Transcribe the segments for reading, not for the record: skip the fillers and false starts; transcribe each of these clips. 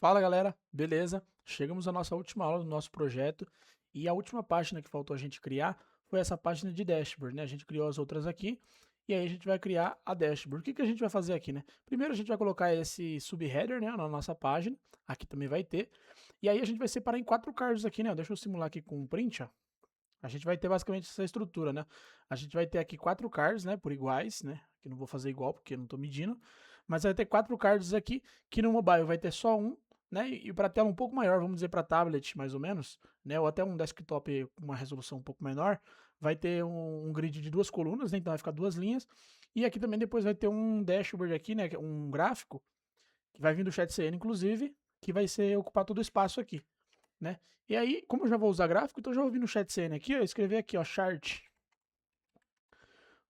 Fala galera, beleza? Chegamos à nossa última aula do nosso projeto e a última página que faltou a gente criar foi essa página de dashboard, né? A gente criou as outras aqui e aí a gente vai criar a dashboard. O que que a gente vai fazer aqui, né? Primeiro a gente vai colocar esse subheader, né, na nossa página, aqui também vai ter, e aí a gente vai separar em 4 cards aqui, né? Deixa eu simular aqui com um print, ó. A gente vai ter basicamente essa estrutura, né? A gente vai ter aqui 4 cards, né, por iguais, né? Que não vou fazer igual porque eu não estou medindo, mas vai ter 4 cards aqui que no mobile vai ter só um, né? E para tela um pouco maior, vamos dizer para tablet mais ou menos, né? Ou até um desktop com uma resolução um pouco menor, vai ter um grid de 2 colunas, né? Então vai ficar 2 linhas. E aqui também depois vai ter um dashboard aqui, né? Um gráfico que vai vir do chat CN, inclusive, que vai ser ocupar todo o espaço aqui, né? E aí, como eu já vou usar gráfico, então eu já vou vir no chat CN aqui, ó, escrever aqui, ó, chart.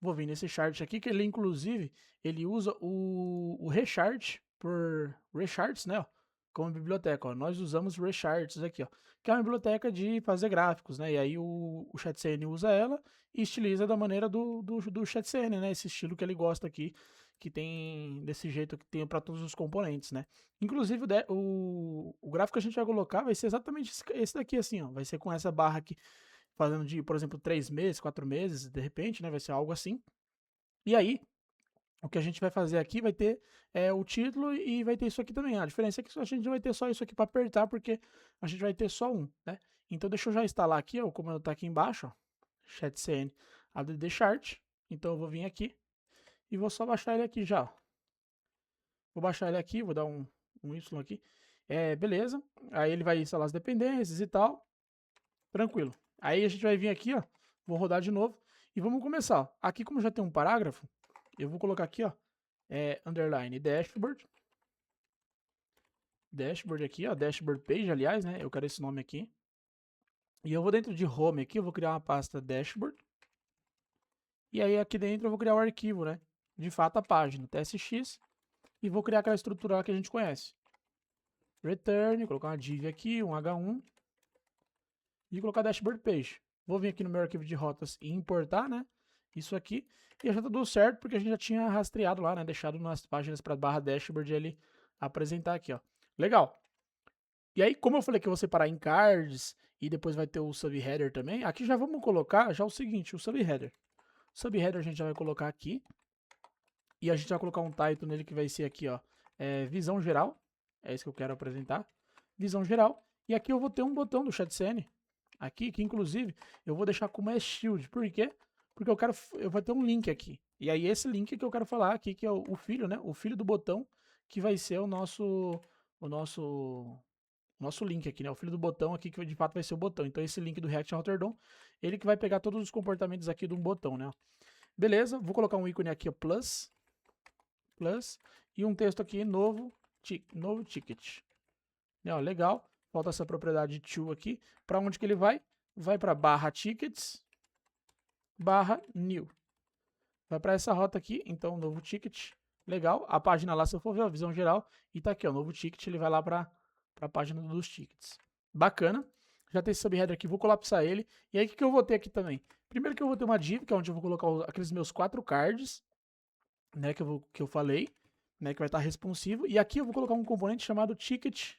Vou vir nesse chart aqui, que ele inclusive, ele usa o rechart por recharts, né, ó, como biblioteca, ó. Nós usamos recharts aqui, ó, que é uma biblioteca de fazer gráficos, né, e aí o ChatCN usa ela e estiliza da maneira do ChatCN, né, esse estilo que ele gosta aqui, que tem desse jeito que tem para todos os componentes, né. Inclusive o gráfico que a gente vai colocar vai ser exatamente esse daqui, assim, ó, vai ser com essa barra aqui, fazendo de, por exemplo, 3 meses, 4 meses, de repente, né? Vai ser algo assim. E aí, o que a gente vai fazer aqui vai ter o título e vai ter isso aqui também. A diferença é que a gente não vai ter só isso aqui para apertar, porque a gente vai ter só um, né? Então deixa eu já instalar aqui, ó, o comando tá aqui embaixo, ó, chatcn add chart. Então eu vou vir aqui e vou só baixar ele aqui já. Vou baixar ele aqui, vou dar um Y aqui. Beleza. Aí ele vai instalar as dependências e tal. Tranquilo. Aí a gente vai vir aqui, ó, vou rodar de novo e vamos começar. Aqui, como já tem um parágrafo, eu vou colocar aqui, ó, underline dashboard. Dashboard aqui, ó, dashboard page, aliás, né, eu quero esse nome aqui. E eu vou dentro de home aqui, eu vou criar uma pasta dashboard. E aí aqui dentro eu vou criar o arquivo, né, de fato a página, tsx, e vou criar aquela estrutura lá que a gente conhece. Return, colocar uma div aqui, um h1, e colocar dashboard page. Vou vir aqui no meu arquivo de rotas e importar, né, isso aqui, e já tá tudo certo, porque a gente já tinha rastreado lá, né, deixado nas páginas para barra dashboard ele apresentar aqui, ó. Legal. E aí, como eu falei que eu vou separar em cards, e depois vai ter o subheader também, aqui já vamos colocar já o seguinte, o subheader. O subheader a gente já vai colocar aqui, e a gente vai colocar um title nele que vai ser aqui, ó, visão geral, é isso que eu quero apresentar, visão geral, e aqui eu vou ter um botão do ChatCN, aqui, que inclusive eu vou deixar como shield. Por quê? Porque eu vou ter um link aqui. E aí esse link que eu quero falar aqui, que é o filho, né? O filho do botão, que vai ser o nosso link aqui, né? O filho do botão aqui, que de fato vai ser o botão. Então esse link do React Router DOM, ele que vai pegar todos os comportamentos aqui de um botão, né? Beleza, vou colocar um ícone aqui, ó, plus, e um texto aqui, novo ticket. Ó, legal. Falta essa propriedade to aqui. Para onde que ele vai? Vai para barra tickets, barra new. Vai para essa rota aqui, então novo ticket. Legal. A página lá, se eu for ver a visão geral, e tá aqui, ó, novo ticket, ele vai lá para a página dos tickets. Bacana. Já tem esse subheader aqui, vou colapsar ele. E aí, o que eu vou ter aqui também? Primeiro que eu vou ter uma div, que é onde eu vou colocar aqueles meus 4 cards, né, que eu falei, né, que vai estar responsivo. E aqui eu vou colocar um componente chamado ticket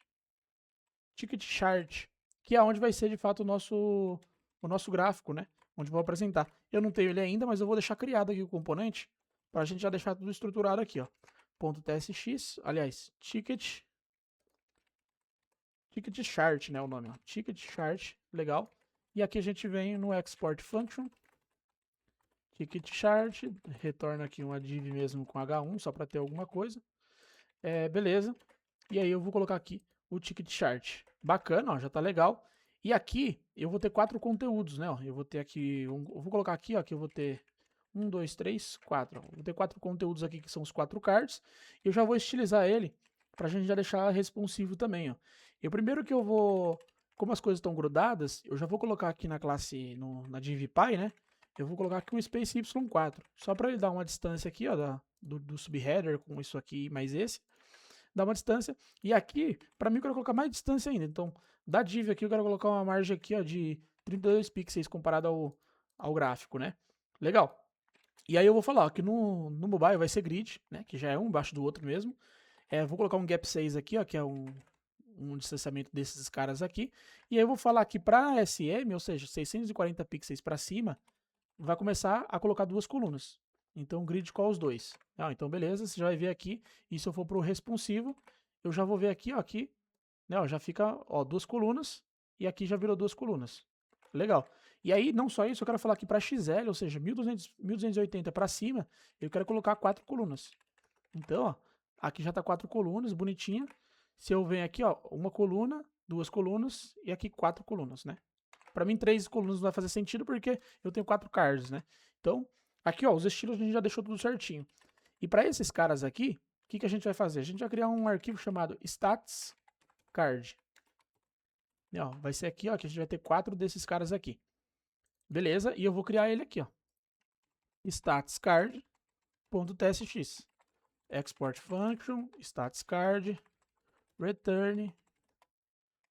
chart, que é onde vai ser de fato o nosso gráfico, né? Onde eu vou apresentar. Eu não tenho ele ainda, mas eu vou deixar criado aqui o componente para a gente já deixar tudo estruturado aqui, ó. Ponto .tsx, aliás, ticket chart, né, o nome, ó. Ticket chart, legal. E aqui a gente vem no export function, ticket chart, retorna aqui uma div mesmo com h1, só para ter alguma coisa. Beleza. E aí eu vou colocar aqui o ticket chart. Bacana, ó, já tá legal. E aqui eu vou ter 4 conteúdos, né? Ó. Eu vou ter aqui, eu vou colocar aqui, ó, que eu vou ter 1, 2, 3, 4. Vou ter 4 conteúdos aqui que são os 4 cards. Eu já vou estilizar ele pra gente já deixar responsivo também, ó. E o primeiro que eu vou, como as coisas estão grudadas, eu já vou colocar aqui na classe, na divpy, né? Eu vou colocar aqui um space y4, só para ele dar uma distância aqui, ó, do subheader com isso aqui mais esse. Dá uma distância. E aqui, para mim, eu quero colocar mais distância ainda. Então, da div aqui, eu quero colocar uma margem aqui, ó, de 32 pixels comparado ao gráfico, né? Legal. E aí eu vou falar ó, que no mobile vai ser grid, né? Que já é um embaixo do outro mesmo. Vou colocar um gap 6 aqui, ó, que é um distanciamento desses caras aqui. E aí eu vou falar aqui para SM, ou seja, 640 pixels para cima, vai começar a colocar duas colunas. Então, grid qual os dois? Então, beleza, você já vai ver aqui. E se eu for para o responsivo, eu já vou ver aqui, ó, aqui, né, ó, já fica, ó, duas colunas. E aqui já virou duas colunas. Legal. E aí, não só isso, eu quero falar aqui para XL, ou seja, 1280 para cima, eu quero colocar 4 colunas. Então, ó, aqui já tá 4 colunas, bonitinha. Se eu venho aqui, ó, uma coluna, duas colunas e aqui 4 colunas, né? Para mim, 3 colunas não vai fazer sentido porque eu tenho 4 cards, né? Então, aqui, ó, os estilos a gente já deixou tudo certinho. E para esses caras aqui, o que a gente vai fazer? A gente vai criar um arquivo chamado statsCard. E, ó, vai ser aqui, ó, que a gente vai ter 4 desses caras aqui. Beleza? E eu vou criar ele aqui, ó. statsCard.tstx. Export function, statsCard, return. Vou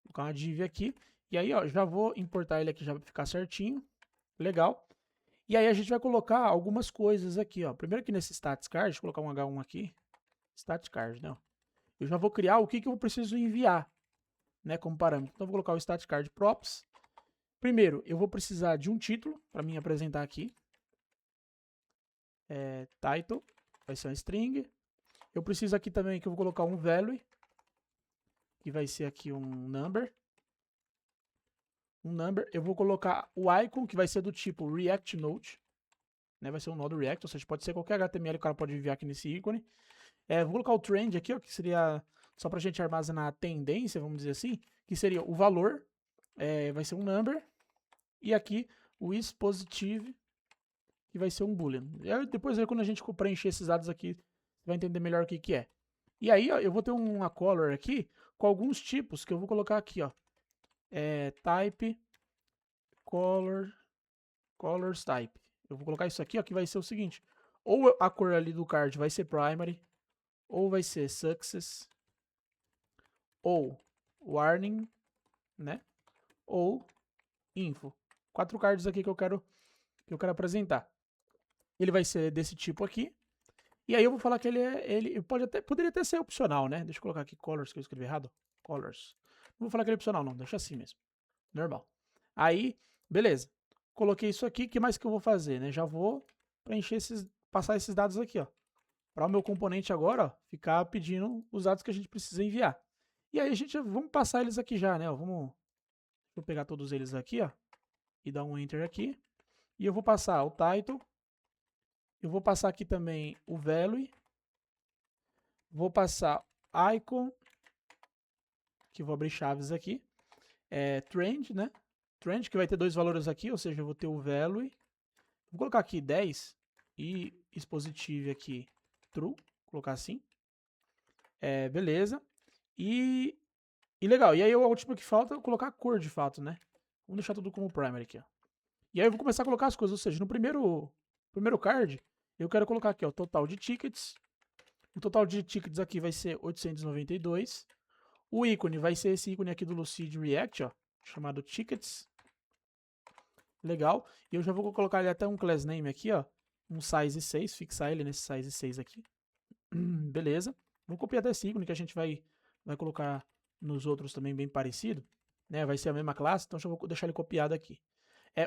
colocar uma div aqui. E aí, ó, já vou importar ele aqui já vai ficar certinho. Legal. E aí a gente vai colocar algumas coisas aqui, ó. Primeiro aqui nesse statsCard, deixa eu colocar um H1 aqui. Statscard, né? Eu já vou criar o que eu preciso enviar, né, como parâmetro. Então eu vou colocar o statsCard props. Primeiro, eu vou precisar de um título para mim apresentar aqui. Title, vai ser uma string. Eu preciso aqui também que eu vou colocar um value, que vai ser aqui um number. Eu vou colocar o icon, que vai ser do tipo React Node, né? Vai ser um Node React, ou seja, pode ser qualquer HTML que o cara pode enviar aqui nesse ícone. Vou colocar o trend aqui, ó, que seria só pra gente armazenar a tendência, vamos dizer assim, que seria o valor, vai ser um number, e aqui o isPositive, que vai ser um boolean. E aí, depois, quando a gente preencher esses dados aqui, você vai entender melhor o que é. E aí, ó, eu vou ter uma color aqui com alguns tipos que eu vou colocar aqui, ó. Type, colors type. Eu vou colocar isso aqui, ó, que vai ser o seguinte. Ou a cor ali do card vai ser primary, ou vai ser success, ou warning, né? Ou info. 4 cards aqui que eu quero apresentar. Ele vai ser desse tipo aqui. E aí eu vou falar que ele poderia até ser opcional, né? Deixa eu colocar aqui colors, que eu escrevi errado. Colors. Não vou falar que ele é opcional, não. Deixa assim mesmo. Normal. Aí, beleza. Coloquei isso aqui. O que mais que eu vou fazer, né? Já vou passar esses dados aqui, ó. Para o meu componente agora, ó, ficar pedindo os dados que a gente precisa enviar. E aí vamos passar eles aqui já, né? Ó, deixa eu pegar todos eles aqui, ó. E dar um enter aqui. E eu vou passar o title. Eu vou passar aqui também o value. Vou passar icon, que eu vou abrir chaves aqui. Trend, né? Trend, que vai ter 2 valores aqui, ou seja, eu vou ter o value. Vou colocar aqui 10 e isPositive aqui true, vou colocar assim. Beleza. E legal. E aí a última que falta é colocar a cor de fato, né? Vamos deixar tudo como primary aqui, ó. E aí eu vou começar a colocar as coisas, ou seja, no primeiro card, eu quero colocar aqui, ó, o total de tickets. O total de tickets aqui vai ser 892. O ícone vai ser esse ícone aqui do Lucid React, ó, chamado tickets. Legal. E eu já vou colocar ele até um class name aqui, ó, um size 6, fixar ele nesse size 6 aqui. Beleza. Vou copiar até esse ícone que a gente vai colocar nos outros também bem parecido, né? Vai ser a mesma classe, então eu vou deixar ele copiado aqui.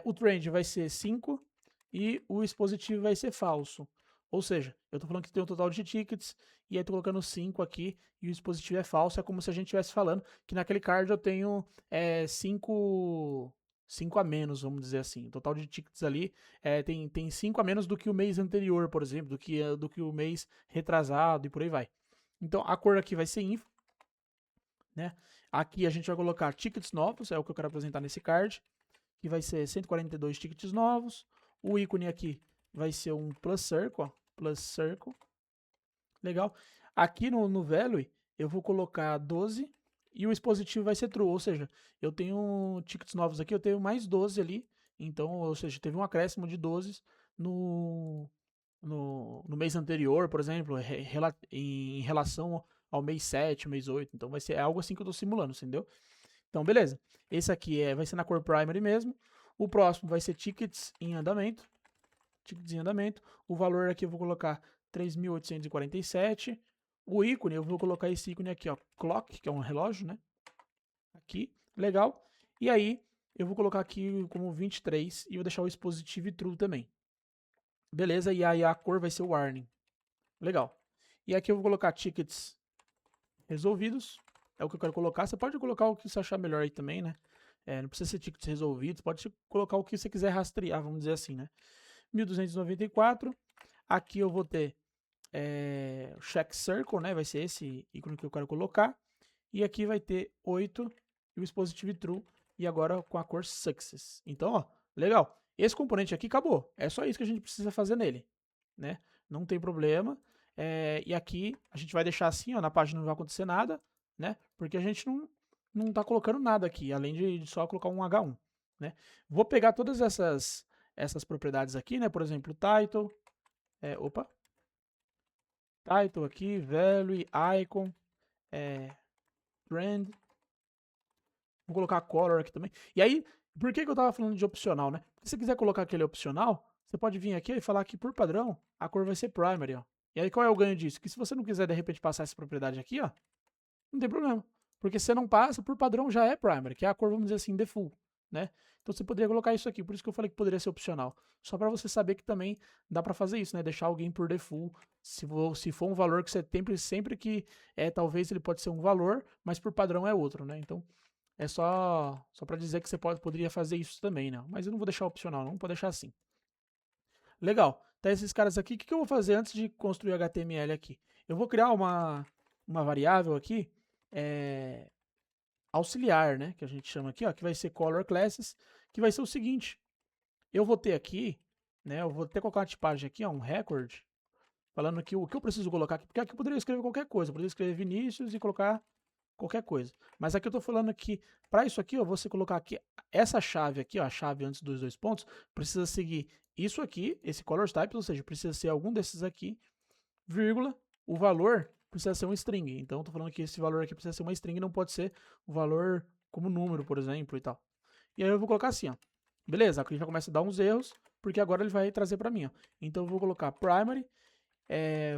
O trend vai ser 5 e o isPositive vai ser falso. Ou seja, eu estou falando que tem um total de tickets e aí estou colocando 5 aqui e o isPositive é falso. É como se a gente estivesse falando que naquele card eu tenho 5 a menos, vamos dizer assim. O total de tickets ali tem 5 a menos do que o mês anterior, por exemplo, do que o mês retrasado e por aí vai. Então a cor aqui vai ser info, né? Aqui a gente vai colocar tickets novos, é o que eu quero apresentar nesse card, que vai ser 142 tickets novos. O ícone aqui vai ser um plus circle, ó, plus circle. Legal. Aqui no value eu vou colocar 12 e o isPositive vai ser true, ou seja, eu tenho tickets novos aqui, eu tenho mais 12 ali, então, ou seja, teve um acréscimo de 12 no mês anterior, por exemplo, em relação ao mês 7, mês 8, então vai ser algo assim que eu estou simulando, entendeu? Então, beleza. Esse aqui vai ser na cor primary mesmo. O próximo vai ser tickets em andamento. Tickets em andamento. O valor aqui eu vou colocar 3.847. O ícone, eu vou colocar esse ícone aqui, ó, clock, que é um relógio, né? aqui, legal. E aí, eu vou colocar aqui como 23 e vou deixar o expositivo true também. Beleza, e aí a cor vai ser o warning. Legal. E aqui eu vou colocar tickets resolvidos, é o que eu quero colocar. Você pode colocar o que você achar melhor aí também, né? Não precisa ser tickets resolvidos, pode colocar o que você quiser rastrear, vamos dizer assim, né? 1294. Aqui eu vou ter o check circle, né? Vai ser esse ícone que eu quero colocar. E aqui vai ter 8 e o expositivo true. E agora com a cor success. Então, ó, legal. Esse componente aqui acabou. É só isso que a gente precisa fazer nele, né? Não tem problema. E aqui a gente vai deixar assim, ó, na página não vai acontecer nada, né? Porque a gente não tá colocando nada aqui, além de só colocar um H1, né? Vou pegar todas essas propriedades aqui, né? Por exemplo, title, title aqui, value, icon, trend. Vou colocar color aqui também. E aí, por que eu tava falando de opcional, né? Se você quiser colocar aquele opcional, você pode vir aqui e falar que por padrão a cor vai ser primary, ó. E aí qual é o ganho disso? Que se você não quiser de repente passar essa propriedade aqui, ó, não tem problema. Porque se você não passa, por padrão já é primary, que é a cor, vamos dizer assim, default, né? Então você poderia colocar isso aqui, por isso que eu falei que poderia ser opcional. Só para você saber que também dá para fazer isso, né? Deixar alguém por default, se for um valor que você sempre que talvez ele pode ser um valor, mas por padrão é outro, né? Então é só para dizer que você poderia fazer isso também, né? Mas eu não vou deixar opcional, não vou deixar assim. Legal. Então esses caras aqui, o que eu vou fazer antes de construir HTML aqui? Eu vou criar uma variável aqui, auxiliar, né? Que a gente chama aqui, ó, que vai ser color classes, que vai ser o seguinte. Eu vou ter aqui, né? Eu vou até colocar uma tipagem aqui, ó, um record, falando que o que eu preciso colocar aqui, porque aqui eu poderia escrever qualquer coisa, eu poderia escrever Vinícius e colocar qualquer coisa. Mas aqui eu estou falando que, para isso aqui, ó, você colocar aqui, essa chave aqui, ó, a chave antes dos dois pontos, precisa seguir isso aqui, esse color type, ou seja, precisa ser algum desses aqui, vírgula, o valor precisa ser um string. Então, eu estou falando que esse valor aqui precisa ser uma string, não pode ser um valor como número, por exemplo, e tal. E aí eu vou colocar assim, ó. Beleza, aqui já começa a dar uns erros, porque agora ele vai trazer para mim, ó. Então, eu vou colocar primary,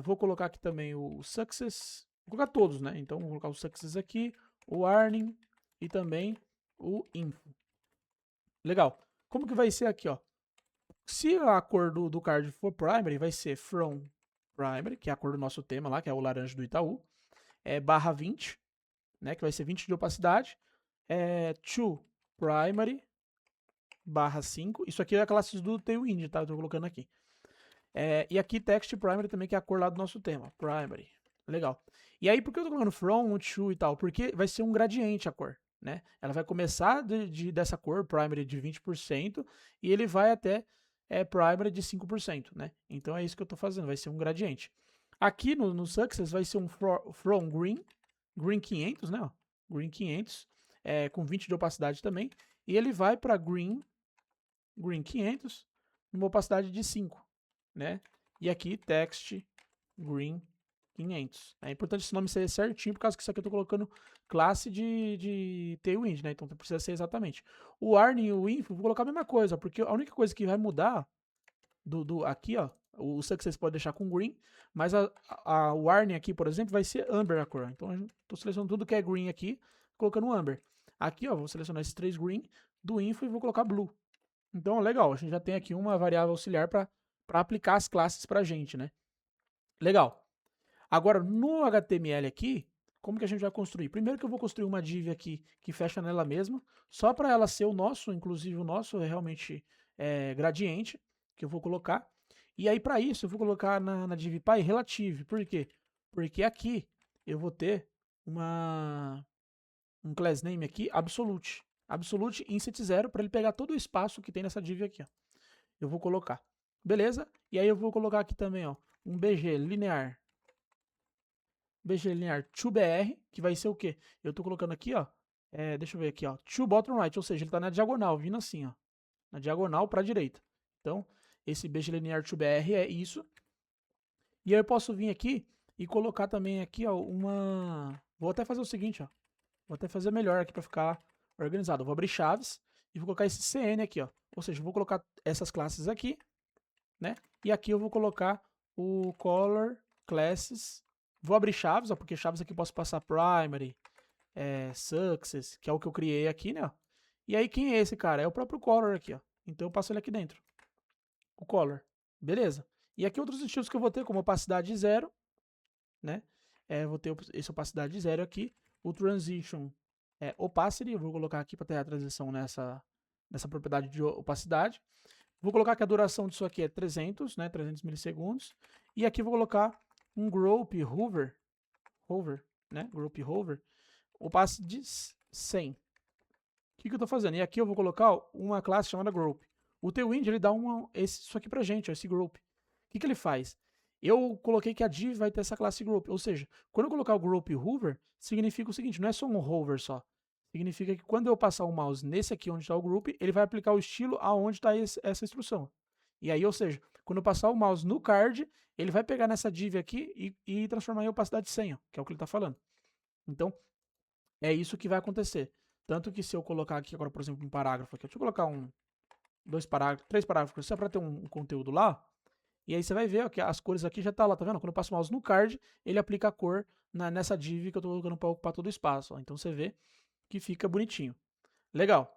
vou colocar aqui também o success, vou colocar todos, né? Então, vou colocar o success aqui, o warning e também o info. Legal. Como que vai ser aqui, ó? Se a cor do card for primary, vai ser from primary, que é a cor do nosso tema lá, que é o laranja do Itaú, barra 20, né? Que vai ser 20 de opacidade, to primary, barra 5. Isso aqui é a classe do Tailwind, tá? Eu tô colocando aqui. E aqui text primary também, que é a cor lá do nosso tema, primary. Legal. E aí, por que eu tô colocando from, to e tal? Porque vai ser um gradiente a cor, né? Ela vai começar dessa cor, primary, de 20%, e ele vai até primary de 5%, né? Então é isso que eu tô fazendo, vai ser um gradiente. Aqui no success vai ser um from green 500, né? Ó, green 500, com 20 de opacidade também, e ele vai para green 500, numa opacidade de 5. Né? E aqui text green 500. É importante esse nome ser certinho, por causa que isso aqui eu estou colocando classe de Tailwind, né? Então precisa ser exatamente. O warning e o info, vou colocar a mesma coisa, porque a única coisa que vai mudar aqui, ó, o success pode deixar com green, mas o warning aqui, por exemplo, vai ser amber a cor. Então eu estou selecionando tudo que é green aqui, colocando amber. Aqui, ó, vou selecionar esses 3 green do info e vou colocar blue. Então, legal, a gente já tem aqui uma variável auxiliar para aplicar as classes para a gente, né? Legal. Agora, no HTML aqui, como que a gente vai construir? Primeiro que eu vou construir uma div aqui que fecha nela mesma, só para ela ser o nosso, inclusive o nosso é realmente gradiente, que eu vou colocar. E aí, para isso, eu vou colocar na div py relative. Por quê? Porque aqui eu vou ter um class name aqui, absolute. Absolute inset 0, para ele pegar todo o espaço que tem nessa div aqui, ó. Eu vou colocar. Beleza? E aí eu vou colocar aqui também, ó, um BG linear to.br, que vai ser o quê? Eu estou colocando aqui, ó, deixa eu ver aqui, ó, to bottom right, ou seja, ele está na diagonal, vindo assim, ó, na diagonal para a direita. Então, esse BG linear to.br é isso. E aí eu posso vir aqui e colocar também aqui, ó, vou até fazer o seguinte, ó, vou até fazer melhor aqui para ficar organizado. Eu vou abrir chaves e vou colocar esse CN aqui, ó, ou seja, eu vou colocar essas classes aqui, né? E aqui eu vou colocar o color classes. Vou abrir chaves, ó, porque chaves aqui eu posso passar primary, Success, que é o que eu criei aqui, né? Ó. E aí, quem é esse cara? É o próprio color aqui, ó. Então eu passo ele aqui dentro. O color. Beleza? E aqui outros estilos que eu vou ter, como opacidade 0, né? Vou ter essa opacidade 0 aqui. O transition opacity, eu vou colocar aqui para ter a transição nessa propriedade de opacidade. Vou colocar que a duração disso aqui é 300, né? 300 milissegundos. E aqui vou colocar um group hover, né? Group hover, opacity 100. O que eu estou fazendo? E aqui eu vou colocar uma classe chamada group. O Tailwind, ele dá isso aqui pra gente, ó, esse group. O que ele faz? Eu coloquei que a div vai ter essa classe group, ou seja, quando eu colocar o group hover, significa o seguinte, não é só um hover só. Significa que quando eu passar o mouse nesse aqui onde está o group, ele vai aplicar o estilo aonde está essa instrução. E aí, ou seja, quando eu passar o mouse no card, ele vai pegar nessa div aqui e transformar em opacidade 100, ó, que é o que ele está falando. Então, é isso que vai acontecer. Tanto que se eu colocar aqui agora, por exemplo, um parágrafo aqui, deixa eu colocar três parágrafos só para ter um conteúdo lá. E aí você vai ver ó, que as cores aqui já tá lá, tá vendo? Quando eu passo o mouse no card, ele aplica a cor nessa div que eu tô colocando para ocupar todo o espaço. Ó. Então você vê que fica bonitinho. Legal.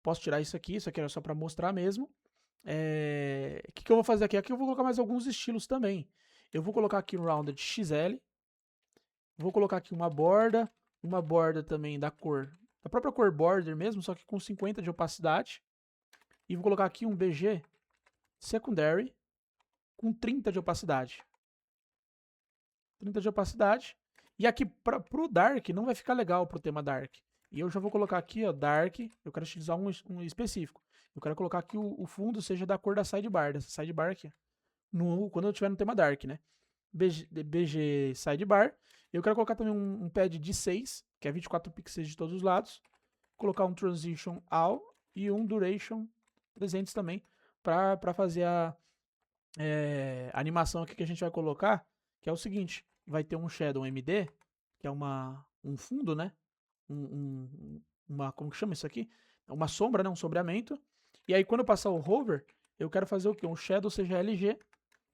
Posso tirar isso aqui era só para mostrar mesmo. O que eu vou fazer aqui? Aqui eu vou colocar mais alguns estilos também. Eu vou colocar aqui um Rounded XL. Vou colocar aqui uma borda também da própria cor border mesmo, só que com 50 de opacidade. E vou colocar aqui um BG secondary com 30 de opacidade. 30 de opacidade. E aqui pro Dark não vai ficar legal pro tema Dark. E eu já vou colocar aqui, ó, Dark. Eu quero utilizar um específico. Eu quero colocar que o fundo seja da cor da sidebar, dessa sidebar aqui. Quando eu estiver no tema Dark, né? BG sidebar. Eu quero colocar também um pad de 6, que é 24 pixels de todos os lados. Colocar um transition all e um duration 300 também, para fazer a animação aqui que a gente vai colocar, que é o seguinte, vai ter um shadow MD, que é um fundo, né? Como que chama isso aqui? Uma sombra, né? Um sombreamento. E aí quando eu passar o hover, eu quero fazer o quê? Um shadow CGLG.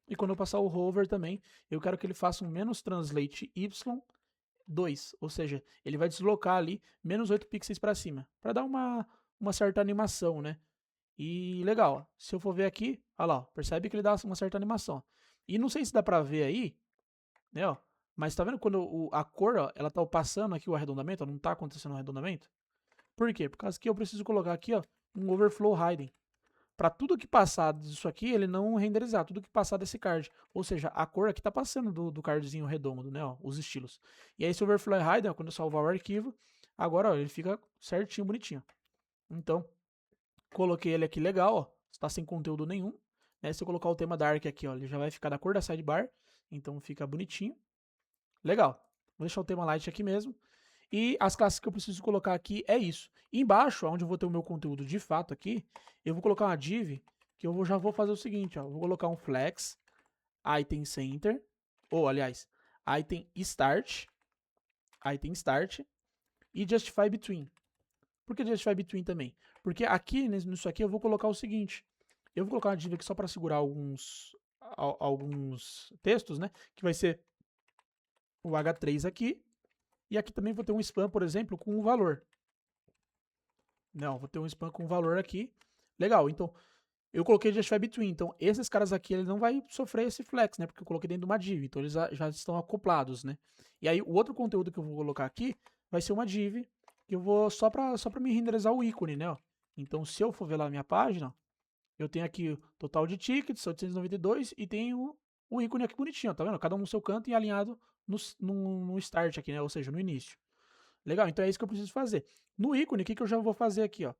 E quando eu passar o hover também, eu quero que ele faça um menos translate y2, ou seja, ele vai deslocar ali menos 8 pixels para cima, para dar uma certa animação, né? E legal, ó, se eu for ver aqui, olha lá, ó, percebe que ele dá uma certa animação. E não sei se dá pra ver aí, né, ó, mas tá vendo quando a cor, ó, ela tá passando aqui o arredondamento, ó, não tá acontecendo o arredondamento? Por quê? Por causa que eu preciso colocar aqui, ó, um overflow hiding. Para tudo que passar disso aqui, ele não renderizar, tudo que passar desse card. Ou seja, a cor aqui tá passando do cardzinho redondo, né, ó, os estilos. E aí esse overflow hiding, ó, quando eu salvar o arquivo, agora, ó, ele fica certinho, bonitinho. Então, coloquei ele aqui legal, ó. Está sem conteúdo nenhum. Né? Se eu colocar o tema Dark aqui, ó, ele já vai ficar da cor da sidebar. Então fica bonitinho. Legal. Vou deixar o tema Light aqui mesmo. E as classes que eu preciso colocar aqui é isso. E embaixo, onde eu vou ter o meu conteúdo de fato aqui, eu vou colocar uma div que eu já vou fazer o seguinte, ó. Vou colocar um flex, item center, ou aliás, item start e justify between. Por que justify between também? Porque aqui, nisso aqui, eu vou colocar o seguinte. Eu vou colocar uma div aqui só para segurar alguns textos, né? Que vai ser o H3 aqui. E aqui também vou ter um spam, por exemplo, com um valor. Não, vou ter um spam com um valor aqui. Legal, então eu coloquei justify between. Então esses caras aqui, ele não vai sofrer esse flex, né? Porque eu coloquei dentro de uma div. Então eles já estão acoplados, né? E aí o outro conteúdo que eu vou colocar aqui vai ser uma div que eu vou só para me renderizar o ícone, né? Ó. Então se eu for ver lá na minha página, eu tenho aqui o total de tickets, 892, e tenho o ícone aqui bonitinho, ó, tá vendo? Cada um no seu canto e alinhado no start aqui, né? Ou seja, no início. Legal, então é isso que eu preciso fazer. No ícone, o que eu já vou fazer aqui, ó?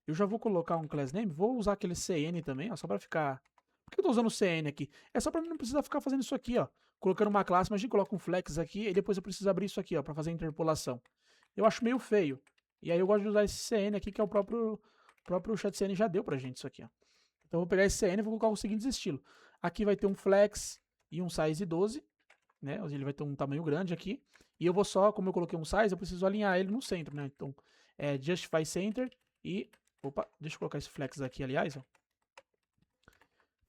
Eu já vou colocar um class name, vou usar aquele CN também, ó, só para ficar... Por que eu tô usando o CN aqui? É só para não precisar ficar fazendo isso aqui, ó. Colocando uma classe, mas a gente coloca um flex aqui, e depois eu preciso abrir isso aqui, ó, para fazer a interpolação. Eu acho meio feio. E aí eu gosto de usar esse CN aqui, que é o próprio ChatCN já deu pra gente isso aqui, ó. Então eu vou pegar esse CN e vou colocar os seguintes estilos. Aqui vai ter um flex e um size 12, né? Ele vai ter um tamanho grande aqui. E eu vou só, como eu coloquei um size, eu preciso alinhar ele no centro, né? Então, justify center e... Opa, deixa eu colocar esse flex aqui, aliás, ó.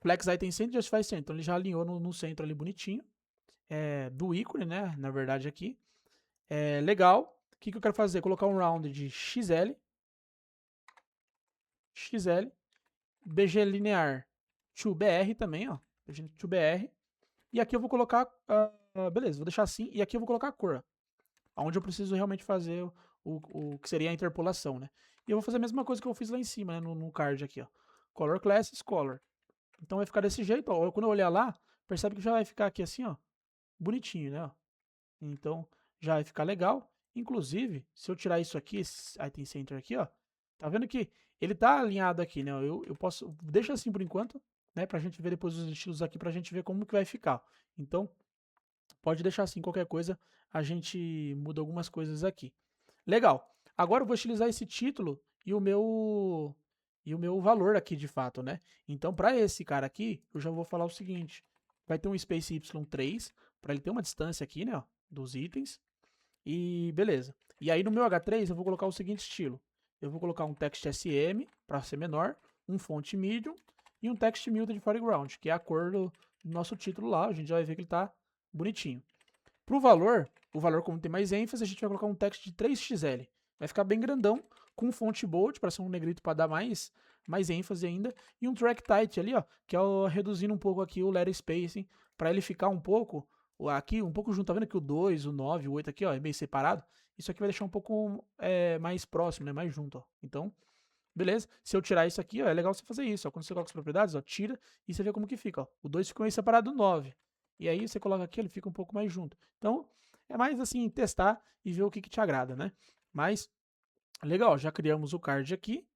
Flex item center, justify center. Então ele já alinhou no centro ali bonitinho. Do ícone, né? Na verdade aqui. Legal. O que eu quero fazer? Colocar um round de XL, BG linear to BR também, ó. BG to BR. E aqui eu vou colocar, beleza, vou deixar assim. E aqui eu vou colocar a cor, onde eu preciso realmente fazer o que seria a interpolação, né? E eu vou fazer a mesma coisa que eu fiz lá em cima, né, no card aqui, ó. Color classes, color. Então vai ficar desse jeito, ó. Quando eu olhar lá, percebe que já vai ficar aqui assim, ó, bonitinho, né? Ó. Então já vai ficar legal. Inclusive, se eu tirar isso aqui, esse item center aqui, ó, tá vendo que ele tá alinhado aqui, né? Eu posso, deixa assim por enquanto, né? Pra gente ver depois os estilos aqui, pra gente ver como que vai ficar. Então, pode deixar assim, qualquer coisa, a gente muda algumas coisas aqui. Legal. Agora eu vou utilizar esse título e o meu valor aqui de fato, né? Então, para esse cara aqui, eu já vou falar o seguinte: vai ter um space y3 para ele ter uma distância aqui, né, ó, dos itens. E beleza. E aí no meu H3 eu vou colocar o seguinte estilo: eu vou colocar um text SM para ser menor, um font medium e um text muted foreground, que é a cor do nosso título lá. A gente já vai ver que ele tá bonitinho. Pro valor, o valor como tem mais ênfase, a gente vai colocar um text de 3XL. Vai ficar bem grandão, com fonte bold, para ser um negrito para dar mais ênfase ainda, e um track tight ali, ó, que é reduzindo um pouco aqui o letter spacing, para ele ficar um pouco, aqui um pouco junto, tá vendo que o 2, o 9, o 8 aqui, ó, é meio separado? Isso aqui vai deixar um pouco mais próximo, né, mais junto, ó. Então, beleza? Se eu tirar isso aqui, ó, é legal você fazer isso, ó. Quando você coloca as propriedades, ó, tira e você vê como que fica, ó. O 2 ficou meio separado do 9. E aí você coloca aqui, ele fica um pouco mais junto. Então, é mais assim, testar e ver o que te agrada, né? Mas, legal, já criamos o card aqui.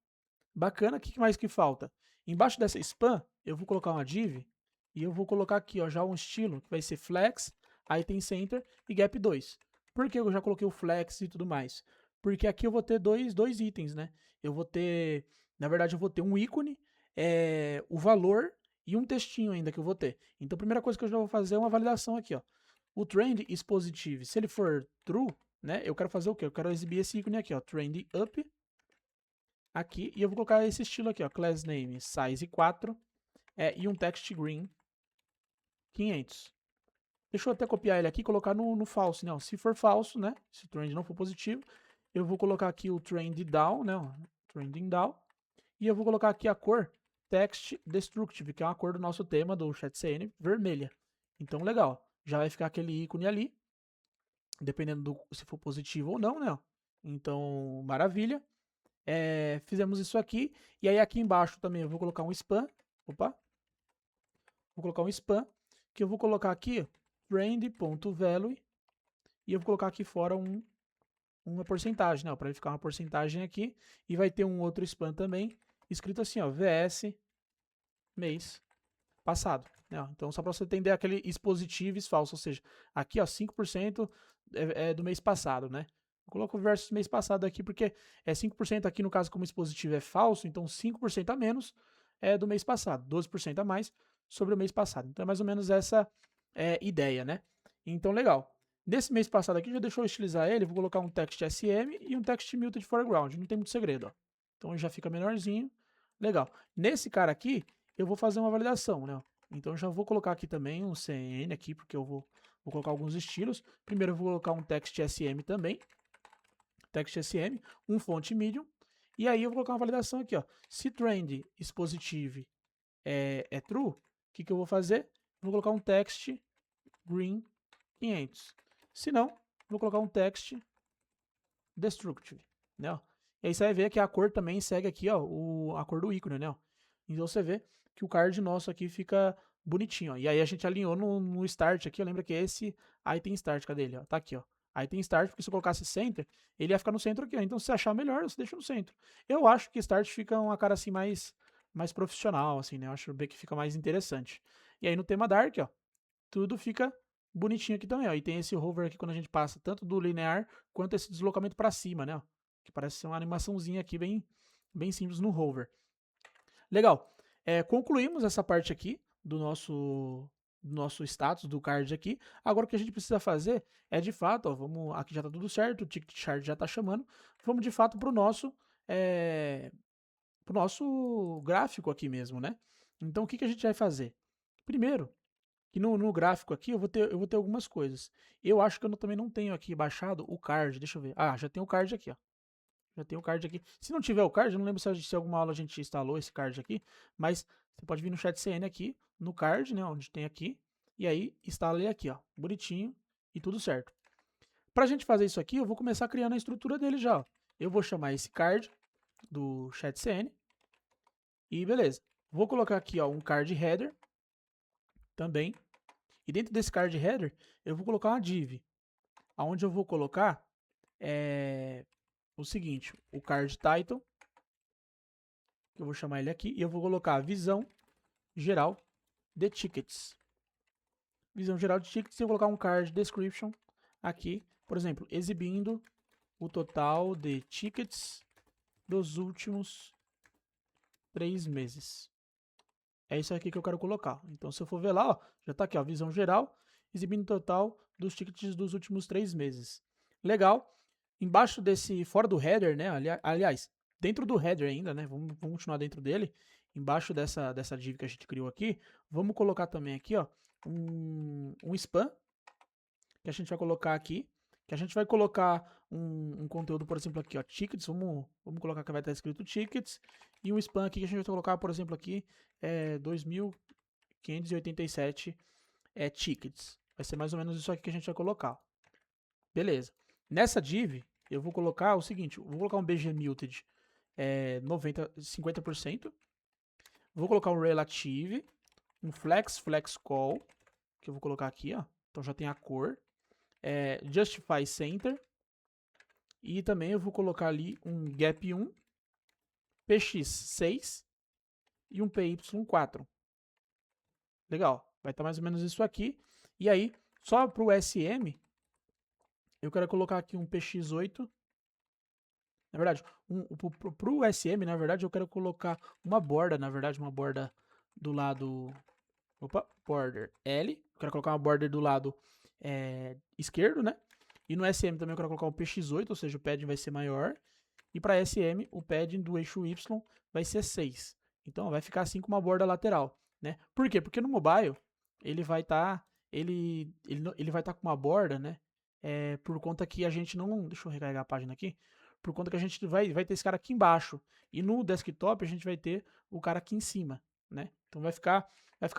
Bacana, o que mais que falta? Embaixo dessa span, eu vou colocar uma div e eu vou colocar aqui, ó, já um estilo que vai ser flex, item center e gap 2. Por que eu já coloquei o flex e tudo mais? Porque aqui eu vou ter dois itens, né? Eu vou ter, na verdade, eu vou ter um ícone, o valor e um textinho ainda que eu vou ter. Então, a primeira coisa que eu já vou fazer é uma validação aqui, ó. O trend is positive. Se ele for true, né? Eu quero fazer o quê? Eu quero exibir esse ícone aqui, ó, trend up, aqui, e eu vou colocar esse estilo aqui, ó, class name size 4 e um text green 500. Deixa eu até copiar ele aqui e colocar no false, né? Ó. Se for falso, né? Se o trend não for positivo, eu vou colocar aqui o trend down, né? Ó, trending down, e eu vou colocar aqui a cor text destructive, que é uma cor do nosso tema do ChatCN, vermelha. Então, legal. Já vai ficar aquele ícone ali, dependendo se for positivo ou não, né? Então, maravilha. Fizemos isso aqui. E aí aqui embaixo também eu vou colocar um span. Opa. Vou colocar um span, que eu vou colocar aqui trend.value e eu vou colocar aqui fora uma porcentagem, né? Para ele ficar uma porcentagem aqui. E vai ter um outro span também, escrito assim, ó, VS mês passado. Né? Então, só para você entender aquele is positivo e is falso, ou seja, aqui, ó, 5% é do mês passado, né? Eu coloco o versus mês passado aqui porque 5% aqui no caso como is positivo é falso, então 5% a menos é do mês passado, 12% a mais sobre o mês passado. Então é mais ou menos essa ideia, né? Então legal. Nesse mês passado aqui, já deixou eu estilizar ele, vou colocar um text SM e um text muted foreground, não tem muito segredo, ó. Então já fica menorzinho, legal. Nesse cara aqui, eu vou fazer uma validação, né? Então já vou colocar aqui também um CN aqui, porque eu vou colocar alguns estilos. Primeiro eu vou colocar um text SM também, text SM, um font medium, e aí eu vou colocar uma validação aqui, ó. Se trend is positive é true, o que eu vou fazer? Vou colocar um text green 500. Se não, vou colocar um text destructive, né? Ó. E aí você vai ver que a cor também segue aqui, ó, a cor do ícone, né? Ó. Então você vê que o card nosso aqui fica bonitinho, ó. E aí a gente alinhou no start aqui, lembra que esse item start, cadê ele? Ó? Tá aqui, ó. Item start, porque se eu colocasse center, ele ia ficar no centro aqui, ó. Então se você achar melhor, você deixa no centro. Eu acho que start fica uma cara assim mais profissional, assim, né? Eu acho que fica mais interessante. E aí no tema dark, ó, tudo fica bonitinho aqui também, ó. E tem esse hover aqui quando a gente passa tanto do linear quanto esse deslocamento para cima, né? Ó, que parece ser uma animaçãozinha aqui bem simples no hover. Legal. Concluímos essa parte aqui do nosso status do card aqui. Agora o que a gente precisa fazer é de fato, ó, vamos, aqui já está tudo certo, o ticket chart já está chamando. Vamos de fato para o nosso gráfico aqui mesmo, né? Então o que a gente vai fazer? Primeiro, que no gráfico aqui eu vou ter algumas coisas. Eu acho que eu também não tenho aqui baixado o card, deixa eu ver. Ah, já tem o card aqui, ó. Já tem o card aqui. Se não tiver o card, eu não lembro se alguma aula a gente instalou esse card aqui, mas você pode vir no chat CN aqui, no card, né, onde tem aqui, e aí instala ele aqui, ó, bonitinho e tudo certo. Pra gente fazer isso aqui, eu vou começar criando a estrutura dele já, ó. Eu vou chamar esse card do chat CN e beleza. Vou colocar aqui, ó, um card header também. E dentro desse card header, eu vou colocar uma div, aonde eu vou colocar o seguinte, o card title, eu vou chamar ele aqui, e eu vou colocar a visão geral de tickets. Visão geral de tickets, e eu vou colocar um card description aqui, por exemplo, exibindo o total de tickets dos últimos 3 meses. É isso aqui que eu quero colocar. Então, se eu for ver lá, ó, já está aqui, ó, visão geral, exibindo o total dos tickets dos últimos 3 meses. Legal. Embaixo desse, fora do header, né? Aliás, dentro do header ainda, né? Vamos continuar dentro dele. Embaixo dessa div que a gente criou aqui, vamos colocar também aqui, ó, um spam, que a gente vai colocar aqui, que a gente vai colocar um conteúdo, por exemplo, aqui, ó, tickets, vamos colocar que vai estar escrito tickets, e um spam aqui que a gente vai colocar, por exemplo, aqui, 2.587 tickets. Vai ser mais ou menos isso aqui que a gente vai colocar. Beleza. Nessa div, eu vou colocar o seguinte, eu vou colocar um bgmuted 50%, vou colocar um relative, um flex call, que eu vou colocar aqui, ó, então já tem a cor, justify center, e também eu vou colocar ali um gap1, px6 e um py4. Legal, vai estar mais ou menos isso aqui. E aí, só para o SM, eu quero colocar aqui um px8. Na verdade, para o SM, na verdade, eu quero colocar uma borda, na verdade, uma borda do lado... Opa, border L. Eu quero colocar uma border do lado esquerdo, né? E no SM também eu quero colocar um px8, ou seja, o padding vai ser maior. E para SM, o padding do eixo Y vai ser 6. Então, vai ficar assim com uma borda lateral, né? Por quê? Porque no mobile, ele vai estar ele vai estar com uma borda, né? Por conta que a gente não... Deixa eu recarregar a página aqui. Por conta que a gente vai ter esse cara aqui embaixo. E no desktop, a gente vai ter o cara aqui em cima, né? Então, vai ficar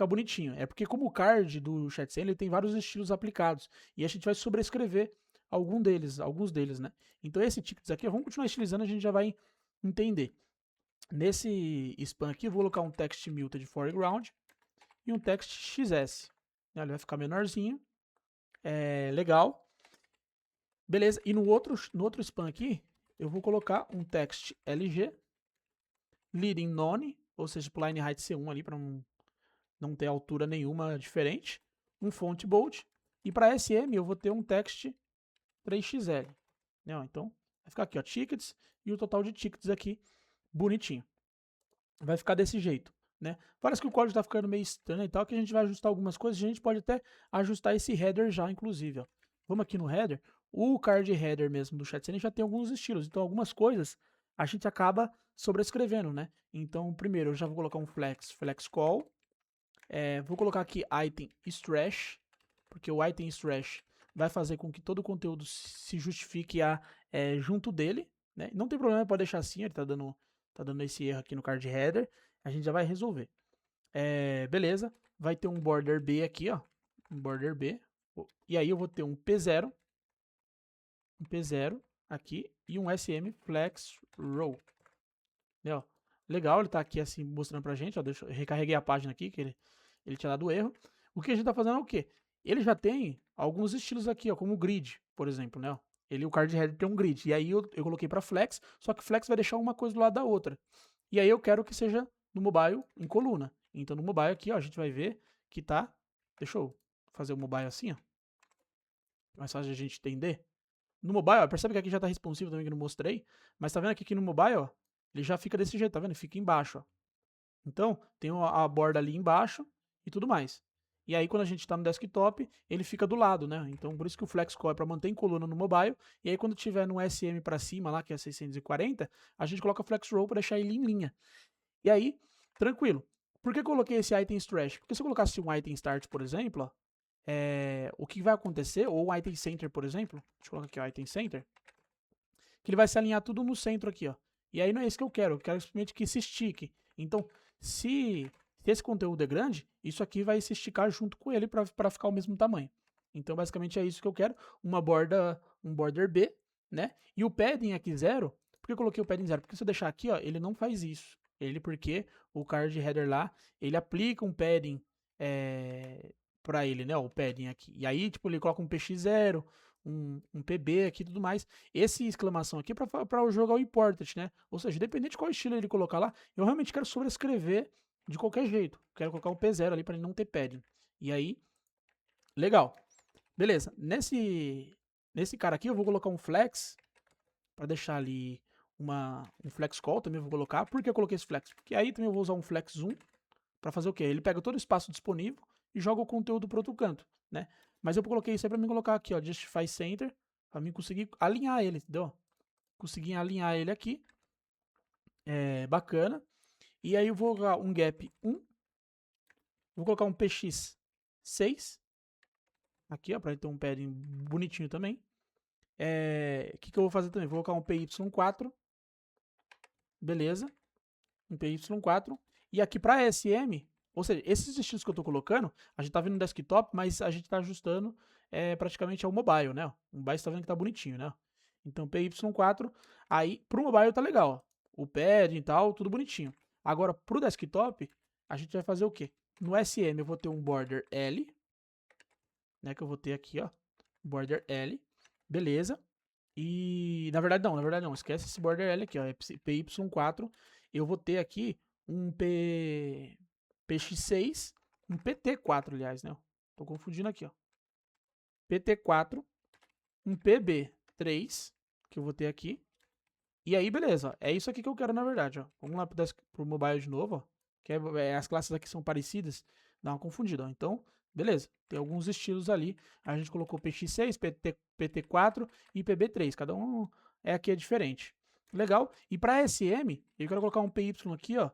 bonitinho. É porque como o card do ChatCN, ele tem vários estilos aplicados. E a gente vai sobrescrever alguns deles, né? Então esse tickets aqui, vamos continuar estilizando, a gente já vai entender. Nesse spam aqui, eu vou colocar um text muted foreground e um text xs. Ele vai ficar menorzinho. Legal. Beleza. E no outro spam aqui, eu vou colocar um text lg, leading none, ou seja, pro line height C1 ali, para não ter altura nenhuma diferente. Um font bold. E para SM, eu vou ter um text 3xl. Então, vai ficar aqui, ó, tickets e o total de tickets aqui, bonitinho. Vai ficar desse jeito, né? Parece que o código está ficando meio estranho e tal, que a gente vai ajustar algumas coisas, a gente pode até ajustar esse header já, inclusive, ó. Vamos aqui no header, o card header mesmo do ChatCN já tem alguns estilos, então algumas coisas a gente acaba sobrescrevendo, né? Então, primeiro, eu já vou colocar um flex call, vou colocar aqui item strash, porque o item strash vai fazer com que todo o conteúdo se justifique junto dele, né? Não tem problema, pode deixar assim, ele tá dando esse erro aqui no card header, a gente já vai resolver. Beleza, vai ter um border B aqui, ó, um border B, e aí eu vou ter um P0 aqui e um SM flex row. Legal, ele tá aqui assim mostrando pra gente, ó, eu recarreguei a página aqui, que ele tinha dado erro. O que a gente tá fazendo é o quê? Ele já tem alguns estilos aqui, ó, como o grid, por exemplo, né? O card header tem um grid, e aí eu coloquei para flex, só que flex vai deixar uma coisa do lado da outra. E aí eu quero que seja no mobile em coluna. Então no mobile aqui, ó, a gente vai ver que tá... Deixa eu fazer o mobile assim, ó. Mais fácil de a gente entender. No mobile, ó, percebe que aqui já tá responsivo também, que eu não mostrei, mas tá vendo aqui no mobile, ó, ele já fica desse jeito, tá vendo? Fica embaixo, ó. Então, tem a borda ali embaixo e tudo mais. E aí, quando a gente está no desktop, ele fica do lado, né? Então, por isso que o flex call é para manter em coluna no mobile. E aí, quando tiver no SM para cima, lá que é 640, a gente coloca flex row para deixar ele em linha. E aí, tranquilo. Por que eu coloquei esse item trash? Porque se eu colocasse um item start, por exemplo, ó, o que vai acontecer, ou um item center, por exemplo, deixa eu colocar aqui o item center, que ele vai se alinhar tudo no centro aqui, ó. E aí não é isso que eu quero simplesmente que se estique. Então, se esse conteúdo é grande, isso aqui vai se esticar junto com ele para ficar o mesmo tamanho. Então, basicamente é isso que eu quero, um border B, né? E o padding aqui 0, por que eu coloquei o padding 0? Porque se eu deixar aqui, ó, ele não faz isso. Porque o card header lá, ele aplica um padding para ele, né? O padding aqui. E aí, tipo, ele coloca um px0, um PB aqui e tudo mais. Esse exclamação aqui é para jogar o important, né? Ou seja, dependente de qual estilo ele colocar lá, eu realmente quero sobrescrever de qualquer jeito. Quero colocar um P0 ali para ele não ter padding. E aí, legal. Beleza. Nesse cara aqui eu vou colocar um flex para deixar ali um flex call também vou colocar. Por que eu coloquei esse flex? Porque aí também eu vou usar um flex zoom para fazer o quê? Ele pega todo o espaço disponível e joga o conteúdo para outro canto, né? Mas eu coloquei isso aí para mim colocar aqui, ó, Justify Center, para mim conseguir alinhar ele, entendeu? Conseguir alinhar ele aqui. Bacana. E aí eu vou colocar um gap 1. Vou colocar um px 6. Aqui, ó, para ele ter um padding bonitinho também. O que eu vou fazer também? Vou colocar um py4. Beleza. Um py4. E aqui para SM, ou seja, esses estilos que eu estou colocando, a gente está vendo no desktop, mas a gente está ajustando praticamente ao mobile, né? O mobile está vendo que tá bonitinho, né? Então, py4, aí pro mobile tá legal, ó. O padding e tal, tudo bonitinho. Agora, pro desktop, a gente vai fazer o quê? No SM eu vou ter um border L, né? Que eu vou ter aqui, ó. Border L, beleza. E, na verdade não, esquece esse border L aqui, ó. py4, eu vou ter aqui um px6, um pt4, aliás, né? Tô confundindo aqui, ó. pt4, um pb3, que eu vou ter aqui. E aí, beleza, ó. É isso aqui que eu quero, na verdade, ó. Vamos lá pro mobile de novo, ó. Que as classes aqui são parecidas, dá uma confundida, ó. Então, beleza, tem alguns estilos ali. A gente colocou px6, pt4 e pb3, cada um aqui diferente. Legal. E para SM, eu quero colocar um py aqui, ó,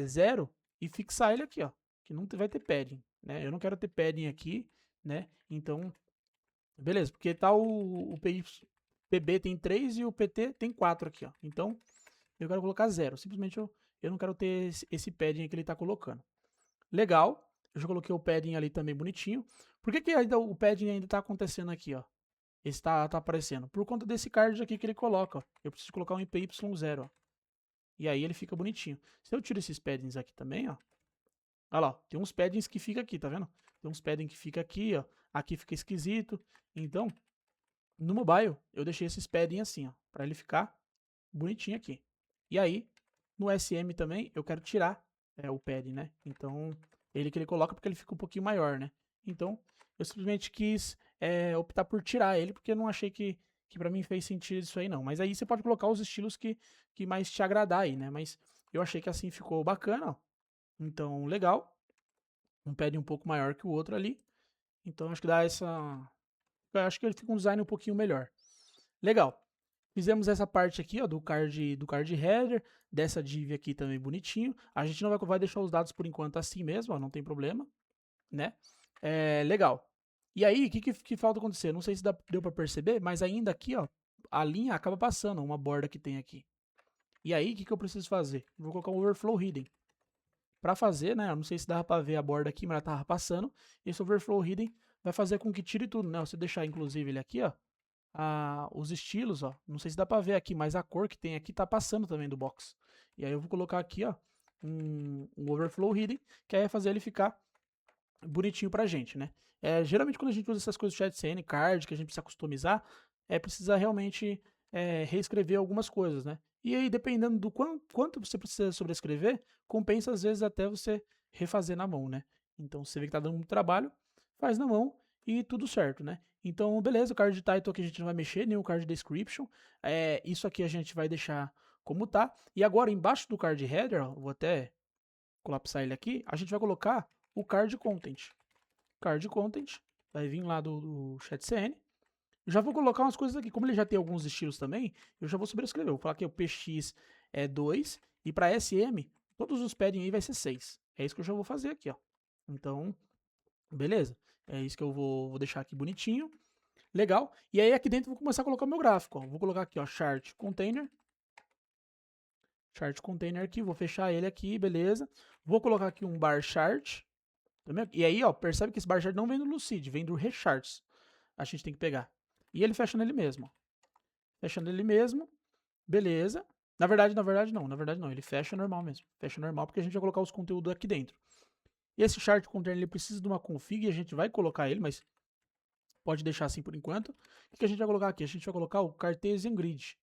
0 e fixar ele aqui, ó, que não vai ter padding, né? Eu não quero ter padding aqui, né? Então, beleza, porque tá o PB tem 3 e o PT tem 4 aqui, ó. Então, eu quero colocar 0. Simplesmente eu não quero ter esse padding que ele tá colocando. Legal. Eu já coloquei o padding ali também bonitinho. Por que ainda o padding ainda tá acontecendo aqui, ó? Esse tá aparecendo. Por conta desse card aqui que ele coloca, ó. Eu preciso colocar um IPY0, ó. E aí ele fica bonitinho. Se eu tiro esses paddings aqui também, ó. Olha lá, tem uns paddings que fica aqui, tá vendo? Tem uns paddings que fica aqui, ó. Aqui fica esquisito. Então, no mobile, eu deixei esses padding assim, ó. Pra ele ficar bonitinho aqui. E aí, no SM também, eu quero tirar o padding, né? Então, ele que ele coloca porque ele fica um pouquinho maior, né? Então, eu simplesmente quis optar por tirar ele, porque eu não achei que pra mim fez sentido isso aí, não. Mas aí você pode colocar os estilos que mais te agradar aí, né? Mas eu achei que assim ficou bacana, ó. Então, legal. Um padding um pouco maior que o outro ali. Então, acho que dá essa... Eu acho que ele fica um design um pouquinho melhor. Legal. Fizemos essa parte aqui, ó, do card header, dessa div aqui também bonitinho. A gente não vai deixar os dados por enquanto assim mesmo, ó, não tem problema, né? Legal. E aí, o que falta acontecer? Não sei se deu para perceber, mas ainda aqui, ó, a linha acaba passando, uma borda que tem aqui. E aí, o que eu preciso fazer? Vou colocar um overflow hidden. Para fazer, né? Eu não sei se dá para ver a borda aqui, mas ela tava passando. Esse overflow hidden vai fazer com que tire tudo, né? Você deixar, inclusive, ele aqui, ó. Os estilos, ó, não sei se dá pra ver aqui, mas a cor que tem aqui tá passando também do box. E aí eu vou colocar aqui, ó, um overflow hidden, que aí vai fazer ele ficar bonitinho pra gente, né? Geralmente quando a gente usa essas coisas do ChatCN, card, que a gente precisa customizar, precisa realmente reescrever algumas coisas, né? E aí, dependendo do quanto você precisa sobrescrever, compensa às vezes até você refazer na mão, né? Então, se você vê que tá dando muito trabalho, faz na mão e tudo certo, né? Então, beleza, o card title aqui a gente não vai mexer, nem o card description. Isso aqui a gente vai deixar como tá. E agora, embaixo do card header, ó, vou até colapsar ele aqui, a gente vai colocar o card content. Card content, vai vir lá do ChatCN. Já vou colocar umas coisas aqui, como ele já tem alguns estilos também, eu já vou sobrescrever. Vou falar que o PX é 2 e para SM, todos os padding aí vai ser 6. É isso que eu já vou fazer aqui, ó. Então, beleza. É isso que eu vou deixar aqui bonitinho. Legal. E aí aqui dentro eu vou começar a colocar o meu gráfico, ó. Vou colocar aqui, ó, chart container. Chart container aqui, vou fechar ele aqui, beleza. Vou colocar aqui um bar chart. E aí, ó, percebe que esse bar chart não vem do Lucid, vem do Recharts. A gente tem que pegar. E ele fecha nele mesmo, ó. Fecha nele mesmo. Beleza. Na verdade não. Ele fecha normal mesmo. Fecha normal porque a gente vai colocar os conteúdos aqui dentro. E esse chart container ele precisa de uma config e a gente vai colocar ele, mas pode deixar assim por enquanto. O que a gente vai colocar aqui? A gente vai colocar o Cartesian Grid.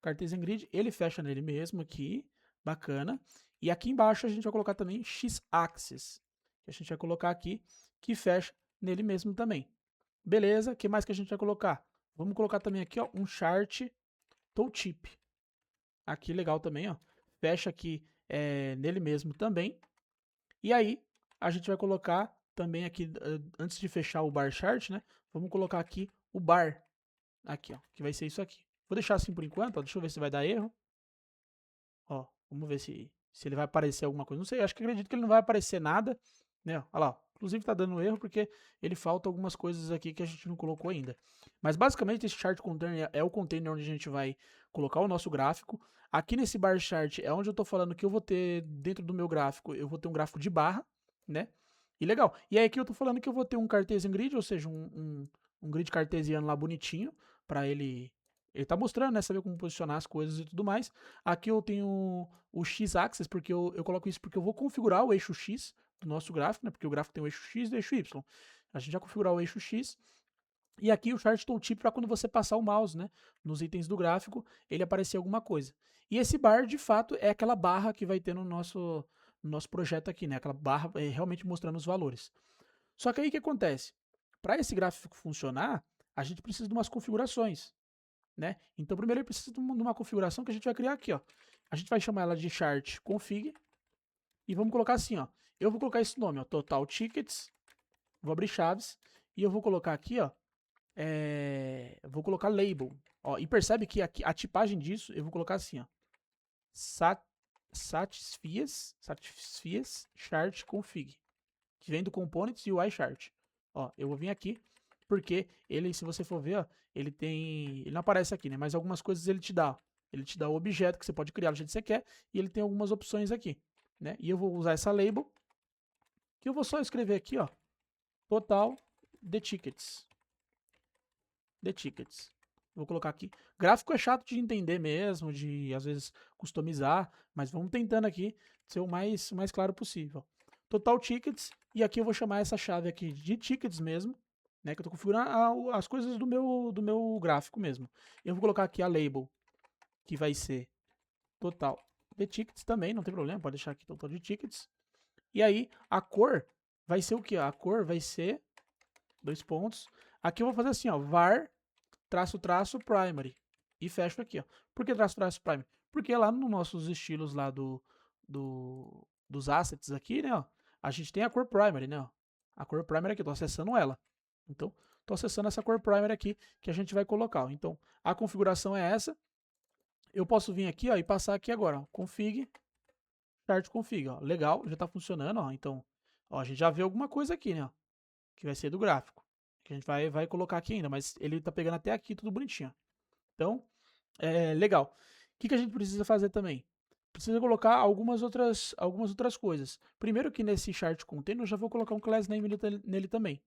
Cartesian Grid, ele fecha nele mesmo aqui. Bacana. E aqui embaixo a gente vai colocar também X-Axis. Que a gente vai colocar aqui, que fecha nele mesmo também. Beleza. O que mais que a gente vai colocar? Vamos colocar também aqui, ó, um chart tooltip. Aqui legal também, ó. Fecha aqui nele mesmo também. E aí, a gente vai colocar também aqui, antes de fechar o bar chart, né? Vamos colocar aqui o bar. Aqui, ó. Que vai ser isso aqui. Vou deixar assim por enquanto, ó. Deixa eu ver se vai dar erro. Ó, vamos ver se ele vai aparecer alguma coisa. Não sei, acho que acredito que ele não vai aparecer nada, né? Olha lá, ó. Inclusive tá dando erro porque ele falta algumas coisas aqui que a gente não colocou ainda. Mas basicamente esse chart container é o container onde a gente vai colocar o nosso gráfico. Aqui nesse bar chart é onde eu tô falando que eu vou ter, dentro do meu gráfico, eu vou ter um gráfico de barra, né? E legal. E aí aqui eu tô falando que eu vou ter um Cartesian Grid, ou seja, um grid cartesiano lá bonitinho, para ele tá mostrando, né? Saber como posicionar as coisas e tudo mais. Aqui eu tenho o X-Axis, porque eu coloco isso porque eu vou configurar o eixo X do nosso gráfico, né? Porque o gráfico tem o eixo X e o eixo Y. A gente vai configurar o eixo X. E aqui o Chart Tooltip para quando você passar o mouse, né? Nos itens do gráfico, ele aparecer alguma coisa. E esse bar, de fato, é aquela barra que vai ter no nosso projeto aqui, né? Aquela barra realmente mostrando os valores. Só que aí o que acontece? Para esse gráfico funcionar, a gente precisa de umas configurações, né? Então, primeiro ele precisa de uma configuração que a gente vai criar aqui, ó. A gente vai chamar ela de chart config e vamos colocar assim, ó. Eu vou colocar esse nome, ó, total tickets, vou abrir chaves e eu vou colocar aqui, ó, vou colocar label, ó, e percebe que aqui, a tipagem disso eu vou colocar assim, ó, satisfias chart config, que vem do components UI chart. Ó, eu vou vir aqui porque ele, se você for ver, ó, ele não aparece aqui, né? Mas algumas coisas ele te dá. Ó. Ele te dá o objeto que você pode criar do jeito que você quer e ele tem algumas opções aqui, né? E eu vou usar essa label que eu vou só escrever aqui, ó, total the tickets. The tickets. Vou colocar aqui. Gráfico é chato de entender mesmo, de às vezes customizar, mas vamos tentando aqui ser o mais claro possível. Total tickets, e aqui eu vou chamar essa chave aqui de tickets mesmo, né, que eu estou configurando as coisas do meu gráfico mesmo. Eu vou colocar aqui a label, que vai ser total de tickets também, não tem problema, pode deixar aqui total de tickets. E aí, a cor vai ser o que? A cor vai ser, 2 pontos. Aqui eu vou fazer assim, ó, var traço primary. E fecho aqui, ó. Por que traço primary? Porque lá nos nossos estilos lá dos assets aqui, né, ó, a gente tem a cor primary, né, ó. A cor primary aqui, eu tô acessando ela. Então, tô acessando essa cor primary aqui que a gente vai colocar. Ó. Então, a configuração é essa. Eu posso vir aqui, ó, e passar aqui agora, ó, config, chart config, ó. Legal, já tá funcionando, ó. Então, ó, a gente já vê alguma coisa aqui, né, ó, que vai ser do gráfico. Que a gente vai colocar aqui ainda, mas ele tá pegando até aqui tudo bonitinho. Então, legal. O que a gente precisa fazer também? Precisa colocar algumas outras coisas. Primeiro que nesse chart container eu já vou colocar um class name nele também.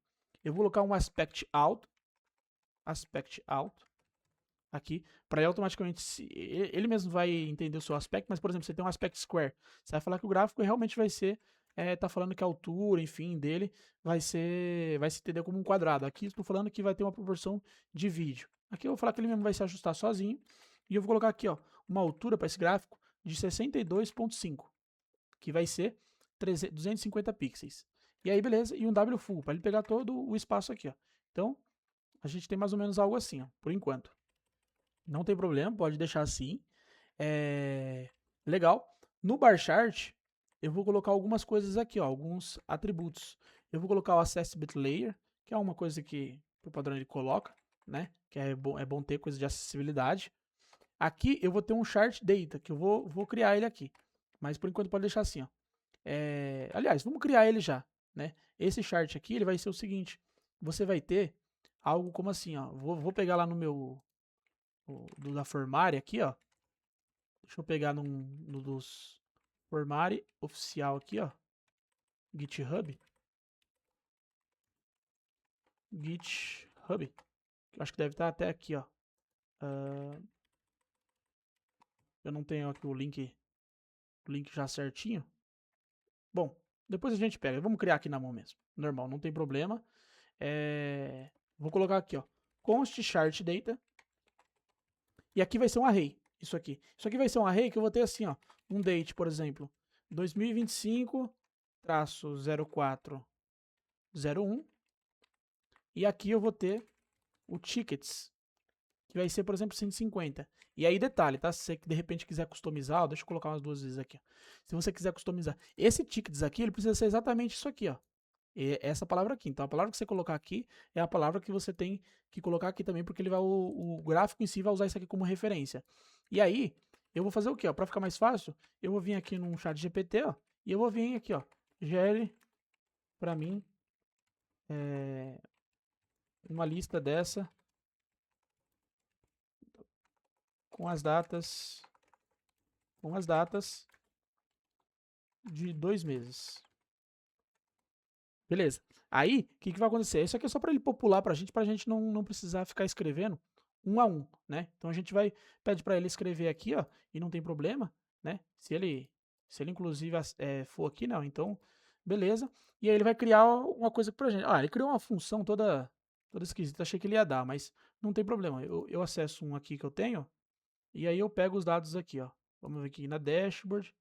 Eu vou colocar um aspect out aqui, para ele automaticamente, ele mesmo vai entender o seu aspect, mas por exemplo, você tem um aspect square, você vai falar que o gráfico realmente vai ser, tá falando que a altura, enfim, dele vai se entender como um quadrado. Aqui estou falando que vai ter uma proporção de vídeo. Aqui eu vou falar que ele mesmo vai se ajustar sozinho, e eu vou colocar aqui, ó, uma altura para esse gráfico de 62.5, que vai ser 250 pixels. E aí, beleza, e um W full, para ele pegar todo o espaço aqui, ó. Então, a gente tem mais ou menos algo assim, ó, por enquanto. Não tem problema, pode deixar assim. Legal. No bar chart, eu vou colocar algumas coisas aqui, ó, alguns atributos. Eu vou colocar o access bit layer, que é uma coisa que o padrão ele coloca, né? Que é bom ter coisa de acessibilidade. Aqui eu vou ter um chart data, que eu vou criar ele aqui. Mas por enquanto pode deixar assim, ó. Aliás, vamos criar ele já, né? Esse chart aqui, ele vai ser o seguinte. Você vai ter algo como assim, ó. Vou pegar lá no meu... do da Formari aqui, ó. Deixa eu pegar no dos Formari oficial aqui, ó. GitHub. GitHub. Acho que deve estar até aqui, ó. Eu não tenho aqui o link já certinho. Bom, depois a gente pega. Vamos criar aqui na mão mesmo. Normal, não tem problema. Vou colocar aqui, ó. Const chart data. E aqui vai ser um array. Isso aqui. Isso aqui vai ser um array que eu vou ter assim, ó. Um date, por exemplo. 2025-0401. E aqui eu vou ter o tickets, que vai ser, por exemplo, 150. E aí, detalhe, tá? Se você de repente quiser customizar, ó, deixa eu colocar umas duas vezes aqui. Ó. Se você quiser customizar, esse tickets aqui, ele precisa ser exatamente isso aqui, ó. Essa palavra aqui. Então, a palavra que você colocar aqui é a palavra que você tem que colocar aqui também, porque ele vai, o gráfico em si vai usar isso aqui como referência. E aí, eu vou fazer o quê? Para ficar mais fácil, eu vou vir aqui num chat GPT, ó, e eu vou vir aqui, ó, gere para mim uma lista dessa com as datas de 2 meses. Beleza. Aí, o que vai acontecer? Isso aqui é só para ele popular para a gente não precisar ficar escrevendo um a um, né? Então a gente pede para ele escrever aqui, ó, e não tem problema, né? Se ele inclusive for aqui, não, então beleza. E aí ele vai criar uma coisa pra gente. Ele criou uma função toda esquisita, achei que ele ia dar, mas não tem problema. Eu acesso um aqui que eu tenho, e aí eu pego os dados aqui, ó. Vamos ver aqui na dashboard.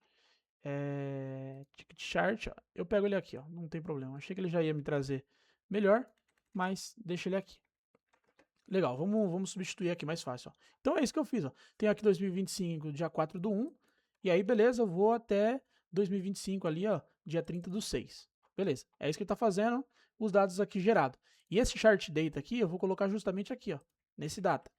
Ticket chart, ó. Eu pego ele aqui, ó, não tem problema. Achei que ele já ia me trazer melhor, mas deixa ele aqui. Legal, vamos substituir aqui mais fácil. Ó. Então é isso que eu fiz. Ó. Tenho aqui 2025, dia 4/1, e aí beleza, eu vou até 2025 ali, ó, dia 30/6. Beleza, é isso que ele está fazendo, os dados aqui gerados. E esse chart data aqui, eu vou colocar justamente aqui, ó, nesse data.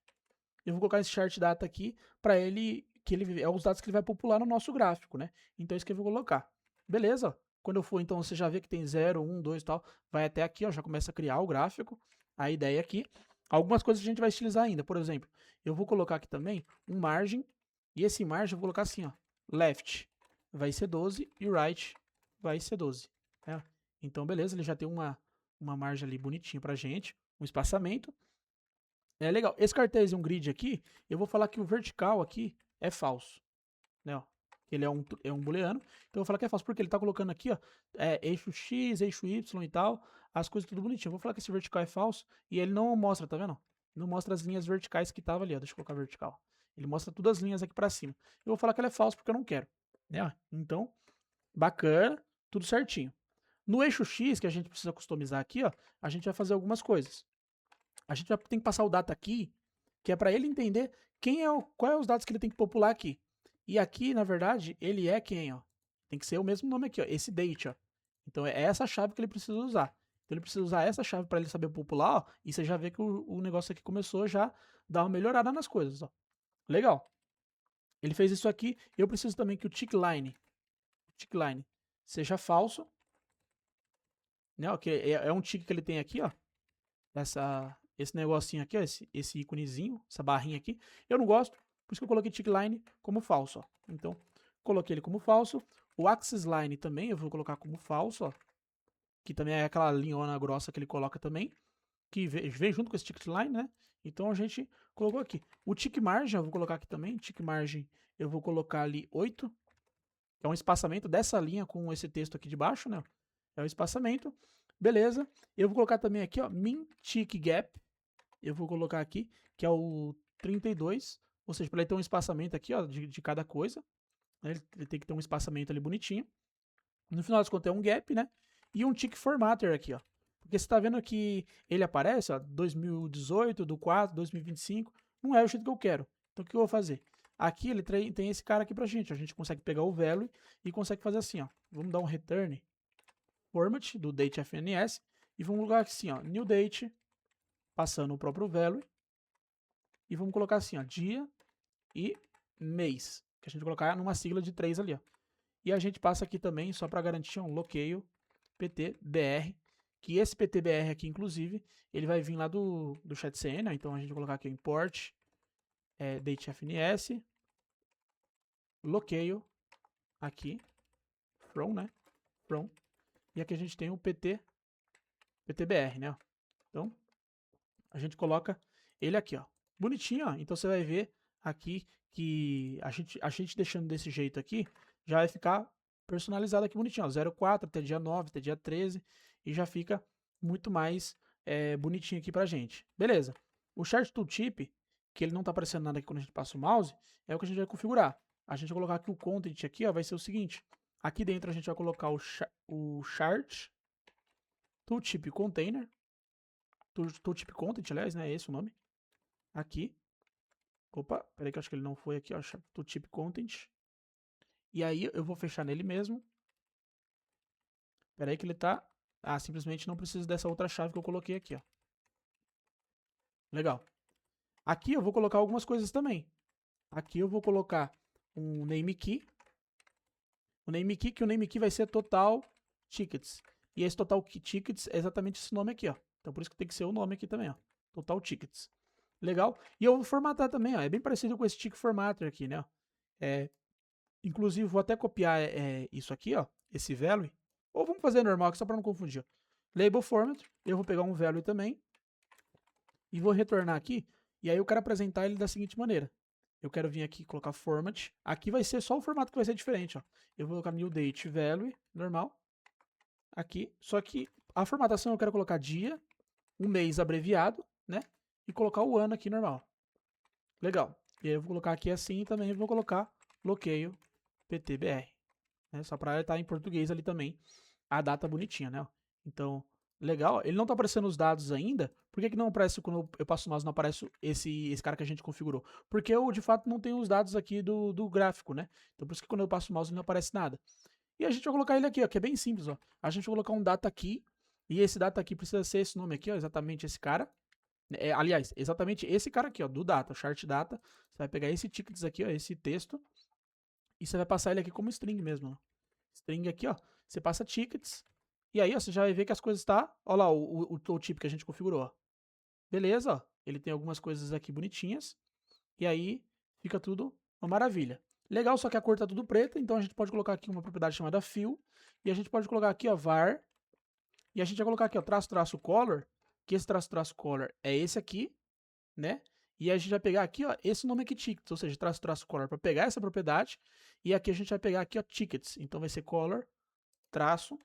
Eu vou colocar esse chart data aqui para ele, que ele é os dados que ele vai popular no nosso gráfico, né? Então é isso que eu vou colocar. Beleza? Quando eu for, então você já vê que tem 0, 1, 2 e tal, vai até aqui, ó, já começa a criar o gráfico, a ideia aqui. Algumas coisas a gente vai estilizar ainda, por exemplo, eu vou colocar aqui também um margem, e esse margem eu vou colocar assim, ó, left vai ser 12 e right vai ser 12. Né? Então beleza, ele já tem uma margem ali bonitinha pra gente, um espaçamento. É legal. Esse Cartesian grid aqui, eu vou falar que o vertical aqui é falso. Né, ó. Ele é um booleano. Então eu vou falar que é falso, porque ele está colocando aqui, ó, eixo X, eixo Y e tal, as coisas tudo bonitinho. Eu vou falar que esse vertical é falso e ele não mostra, tá vendo? Não mostra as linhas verticais que tava ali, ó. Deixa eu colocar vertical. Ele mostra todas as linhas aqui para cima. Eu vou falar que ele é falso porque eu não quero. Né? Então, bacana, tudo certinho. No eixo X, que a gente precisa customizar aqui, ó, a gente vai fazer algumas coisas. A gente tem que passar o data aqui, que é para ele entender qual é os dados que ele tem que popular aqui. E aqui, na verdade, ele é quem, ó. Tem que ser o mesmo nome aqui, ó, esse date, ó. Então é essa chave que ele precisa usar. Então ele precisa usar essa chave para ele saber popular, ó, e você já vê que o negócio aqui começou já a dar uma melhorada nas coisas, ó. Legal. Ele fez isso aqui. Eu preciso também que o tickline seja falso, né? Que é um tick que ele tem aqui, ó. Esse negocinho aqui, ó, esse íconezinho, essa barrinha aqui, eu não gosto, por isso que eu coloquei tickline como falso, ó. Então, coloquei ele como falso. O axis line também eu vou colocar como falso, ó, que também é aquela linhona grossa que ele coloca também, que vem junto com esse ticket line, né? Então a gente colocou aqui. O tick margin eu vou colocar aqui também, tick margin eu vou colocar ali 8, que é um espaçamento dessa linha com esse texto aqui de baixo, né? É o espaçamento. Beleza. Eu vou colocar também aqui, ó, min tick gap. Eu vou colocar aqui, que é o 32, ou seja, para ele ter um espaçamento aqui, ó, de cada coisa, né? Ele tem que ter um espaçamento ali bonitinho. No final das contas é um gap, né? E um tick formatter aqui, ó. Porque você tá vendo que ele aparece, ó, 2018, do 4, 2025, não é o jeito que eu quero. Então o que eu vou fazer? Aqui ele tem esse cara aqui pra gente, a gente consegue pegar o value e consegue fazer assim, ó. Vamos dar um return format do datefns e vamos colocar assim, ó, new date, passando o próprio value, e vamos colocar assim, ó, dia e mês, que a gente vai colocar numa sigla de 3 ali, ó. E a gente passa aqui também, só para garantir, um bloqueio PTBR, que esse PTBR aqui, inclusive, ele vai vir lá do chat.cn, né? Então a gente vai colocar aqui o import datefns, bloqueio aqui, from, né? From. E aqui a gente tem o PTBR, né? Então, a gente coloca ele aqui, ó. Bonitinho, ó. Então você vai ver aqui que a gente deixando desse jeito aqui, já vai ficar personalizado aqui bonitinho, ó. 04 até dia 9, até dia 13, e já fica muito mais bonitinho aqui pra gente. Beleza. O Chart Tooltip, que ele não tá aparecendo nada aqui quando a gente passa o mouse, é o que a gente vai configurar. A gente vai colocar aqui o content aqui, ó, vai ser o seguinte. Aqui dentro a gente vai colocar o Chart Tooltip Container, Tooltip Content, aliás, né? É esse o nome. Aqui. Opa, peraí que eu acho que ele não foi aqui, ó. Tooltip Content. E aí eu vou fechar nele mesmo. Peraí que ele tá... Ah, simplesmente não preciso dessa outra chave que eu coloquei aqui, ó. Legal. Aqui eu vou colocar algumas coisas também. Aqui eu vou colocar um name key. O name key vai ser total tickets. E esse total tickets é exatamente esse nome aqui, ó. Então por isso que tem que ser o nome aqui também, ó. Total tickets. Legal. E eu vou formatar também, ó. É bem parecido com esse tick formatter aqui, né? Inclusive, vou até copiar isso aqui, ó. Esse value. Ou vamos fazer normal aqui, só para não confundir. Ó. Label format. Eu vou pegar um value também. E vou retornar aqui. E aí eu quero apresentar ele da seguinte maneira. Eu quero vir aqui e colocar format. Aqui vai ser só o formato que vai ser diferente, ó. Eu vou colocar new date value, normal. Aqui. Só que a formatação eu quero colocar dia, um mês abreviado, né? E colocar o ano aqui normal. Legal. E aí eu vou colocar aqui assim e também vou colocar bloqueio PTBR. Né? Só para estar em português ali também a data bonitinha, né? Então, legal. Ele não está aparecendo os dados ainda. Por que não aparece quando eu passo o mouse, não aparece esse cara que a gente configurou? Porque eu, de fato, não tenho os dados aqui do gráfico, né? Então, por isso que quando eu passo o mouse, não aparece nada. E a gente vai colocar ele aqui, ó, que é bem simples, ó. A gente vai colocar um data aqui. E esse data aqui precisa ser esse nome aqui, ó, exatamente esse cara. Aliás, exatamente esse cara aqui, ó, do data, chart data. Você vai pegar esse tickets aqui, ó, esse texto. E você vai passar ele aqui como string mesmo, ó. String aqui, ó. Você passa tickets. E aí, ó, você já vai ver que as coisas tá... Olha lá o tooltip que a gente configurou, ó. Beleza, ó. Ele tem algumas coisas aqui bonitinhas. E aí, fica tudo uma maravilha. Legal, só que a cor tá tudo preta, então a gente pode colocar aqui uma propriedade chamada fill. E a gente pode colocar aqui, ó, var. E a gente vai colocar aqui, ó, traço color. Que esse traço color é esse aqui, né? E a gente vai pegar aqui, ó, esse nome aqui, tickets, ou seja, traço color para pegar essa propriedade. E aqui a gente vai pegar aqui, ó, tickets. Então vai ser color, traço,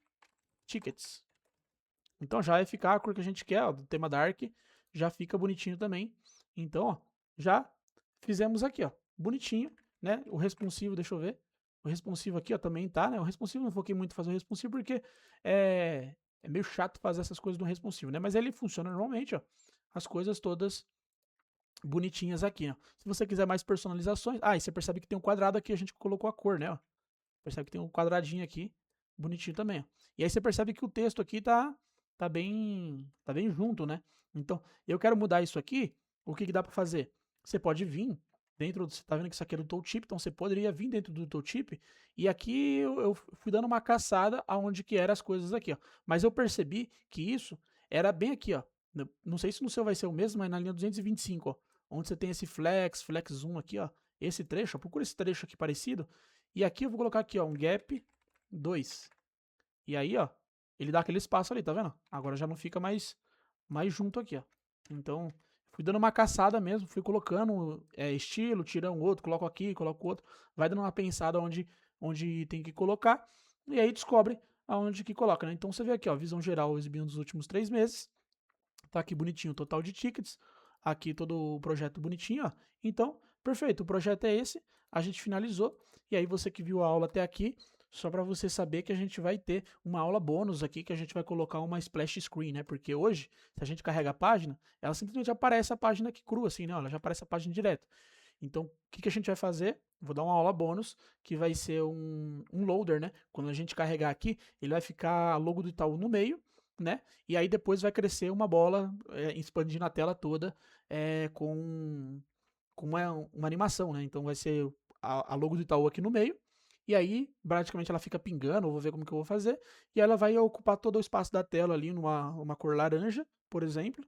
tickets. Então já vai ficar a cor que a gente quer, ó, do tema dark, já fica bonitinho também. Então, ó, já fizemos aqui, ó, bonitinho, né? O responsivo, deixa eu ver. O responsivo aqui, ó, também tá, né? O responsivo não foquei muito em fazer o responsivo porque é meio chato fazer essas coisas no responsivo, né? Mas ele funciona normalmente, ó. As coisas todas bonitinhas aqui, ó. Se você quiser mais personalizações... Ah, e você percebe que tem um quadrado aqui, a gente colocou a cor, né, ó. Percebe que tem um quadradinho aqui, bonitinho também, ó. E aí você percebe que o texto aqui tá bem junto, né? Então, eu quero mudar isso aqui, o que dá para fazer? Você pode vir dentro, você tá vendo que isso aqui é do tooltip, então você poderia vir dentro do tooltip, e aqui eu fui dando uma caçada aonde que eram as coisas aqui, ó. Mas eu percebi que isso era bem aqui, ó. Não sei se no seu vai ser o mesmo, mas na linha 225, ó, onde você tem esse flex zoom aqui, ó, esse trecho, ó, procura esse trecho aqui parecido, e aqui eu vou colocar aqui, ó, um gap 2. E aí, ó, ele dá aquele espaço ali, tá vendo? Agora já não fica mais junto aqui, ó. Então, fui dando uma caçada mesmo, fui colocando estilo, tirando outro, coloco aqui, coloco outro, vai dando uma pensada onde tem que colocar, e aí descobre aonde que coloca, né? Então você vê aqui, ó, visão geral exibindo dos últimos 3 meses, tá aqui bonitinho o total de tickets, aqui todo o projeto bonitinho, ó. Então, perfeito, o projeto é esse, a gente finalizou, e aí você que viu a aula até aqui, só para você saber que a gente vai ter uma aula bônus aqui, que a gente vai colocar uma splash screen, né? Porque hoje, se a gente carrega a página, ela simplesmente aparece a página aqui crua, assim, né? Ela já aparece a página direto. Então, o que a gente vai fazer? Vou dar uma aula bônus, que vai ser um loader, né? Quando a gente carregar aqui, ele vai ficar a logo do Itaú no meio, né? E aí depois vai crescer uma bola expandindo a tela toda com uma animação, né? Então vai ser a logo do Itaú aqui no meio, e aí praticamente ela fica pingando, eu vou ver como que eu vou fazer, e ela vai ocupar todo o espaço da tela ali numa uma cor laranja, por exemplo,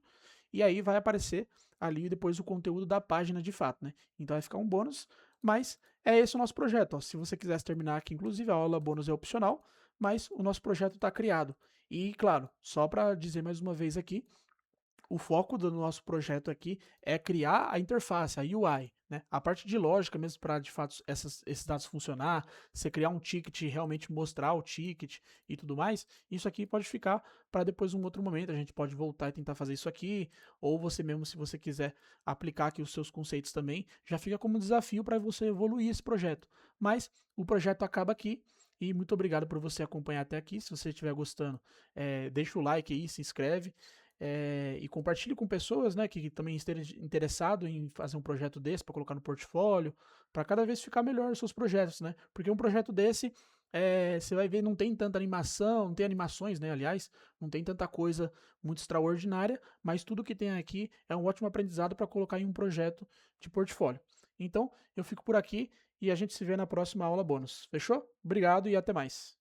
e aí vai aparecer ali depois o conteúdo da página de fato, né? Então vai ficar um bônus, mas é esse o nosso projeto. Ó. Se você quisesse terminar aqui, inclusive, a aula bônus é opcional, mas o nosso projeto está criado. E, claro, só para dizer mais uma vez aqui, o foco do nosso projeto aqui é criar a interface, a UI, né? A parte de lógica mesmo para de fato esses dados funcionar, você criar um ticket e realmente mostrar o ticket e tudo mais, isso aqui pode ficar para depois um outro momento, a gente pode voltar e tentar fazer isso aqui, ou você mesmo, se você quiser aplicar aqui os seus conceitos também, já fica como desafio para você evoluir esse projeto. Mas o projeto acaba aqui, e muito obrigado por você acompanhar até aqui. Se você estiver gostando, deixa o like aí, se inscreve e compartilhe com pessoas, né, que também estejam interessados em fazer um projeto desse para colocar no portfólio, para cada vez ficar melhor os seus projetos, né? Porque um projeto desse, você vai ver, não tem tanta animação, não tem animações, né? Aliás, não tem tanta coisa muito extraordinária, mas tudo que tem aqui é um ótimo aprendizado para colocar em um projeto de portfólio. Então, eu fico por aqui e a gente se vê na próxima aula bônus. Fechou? Obrigado e até mais.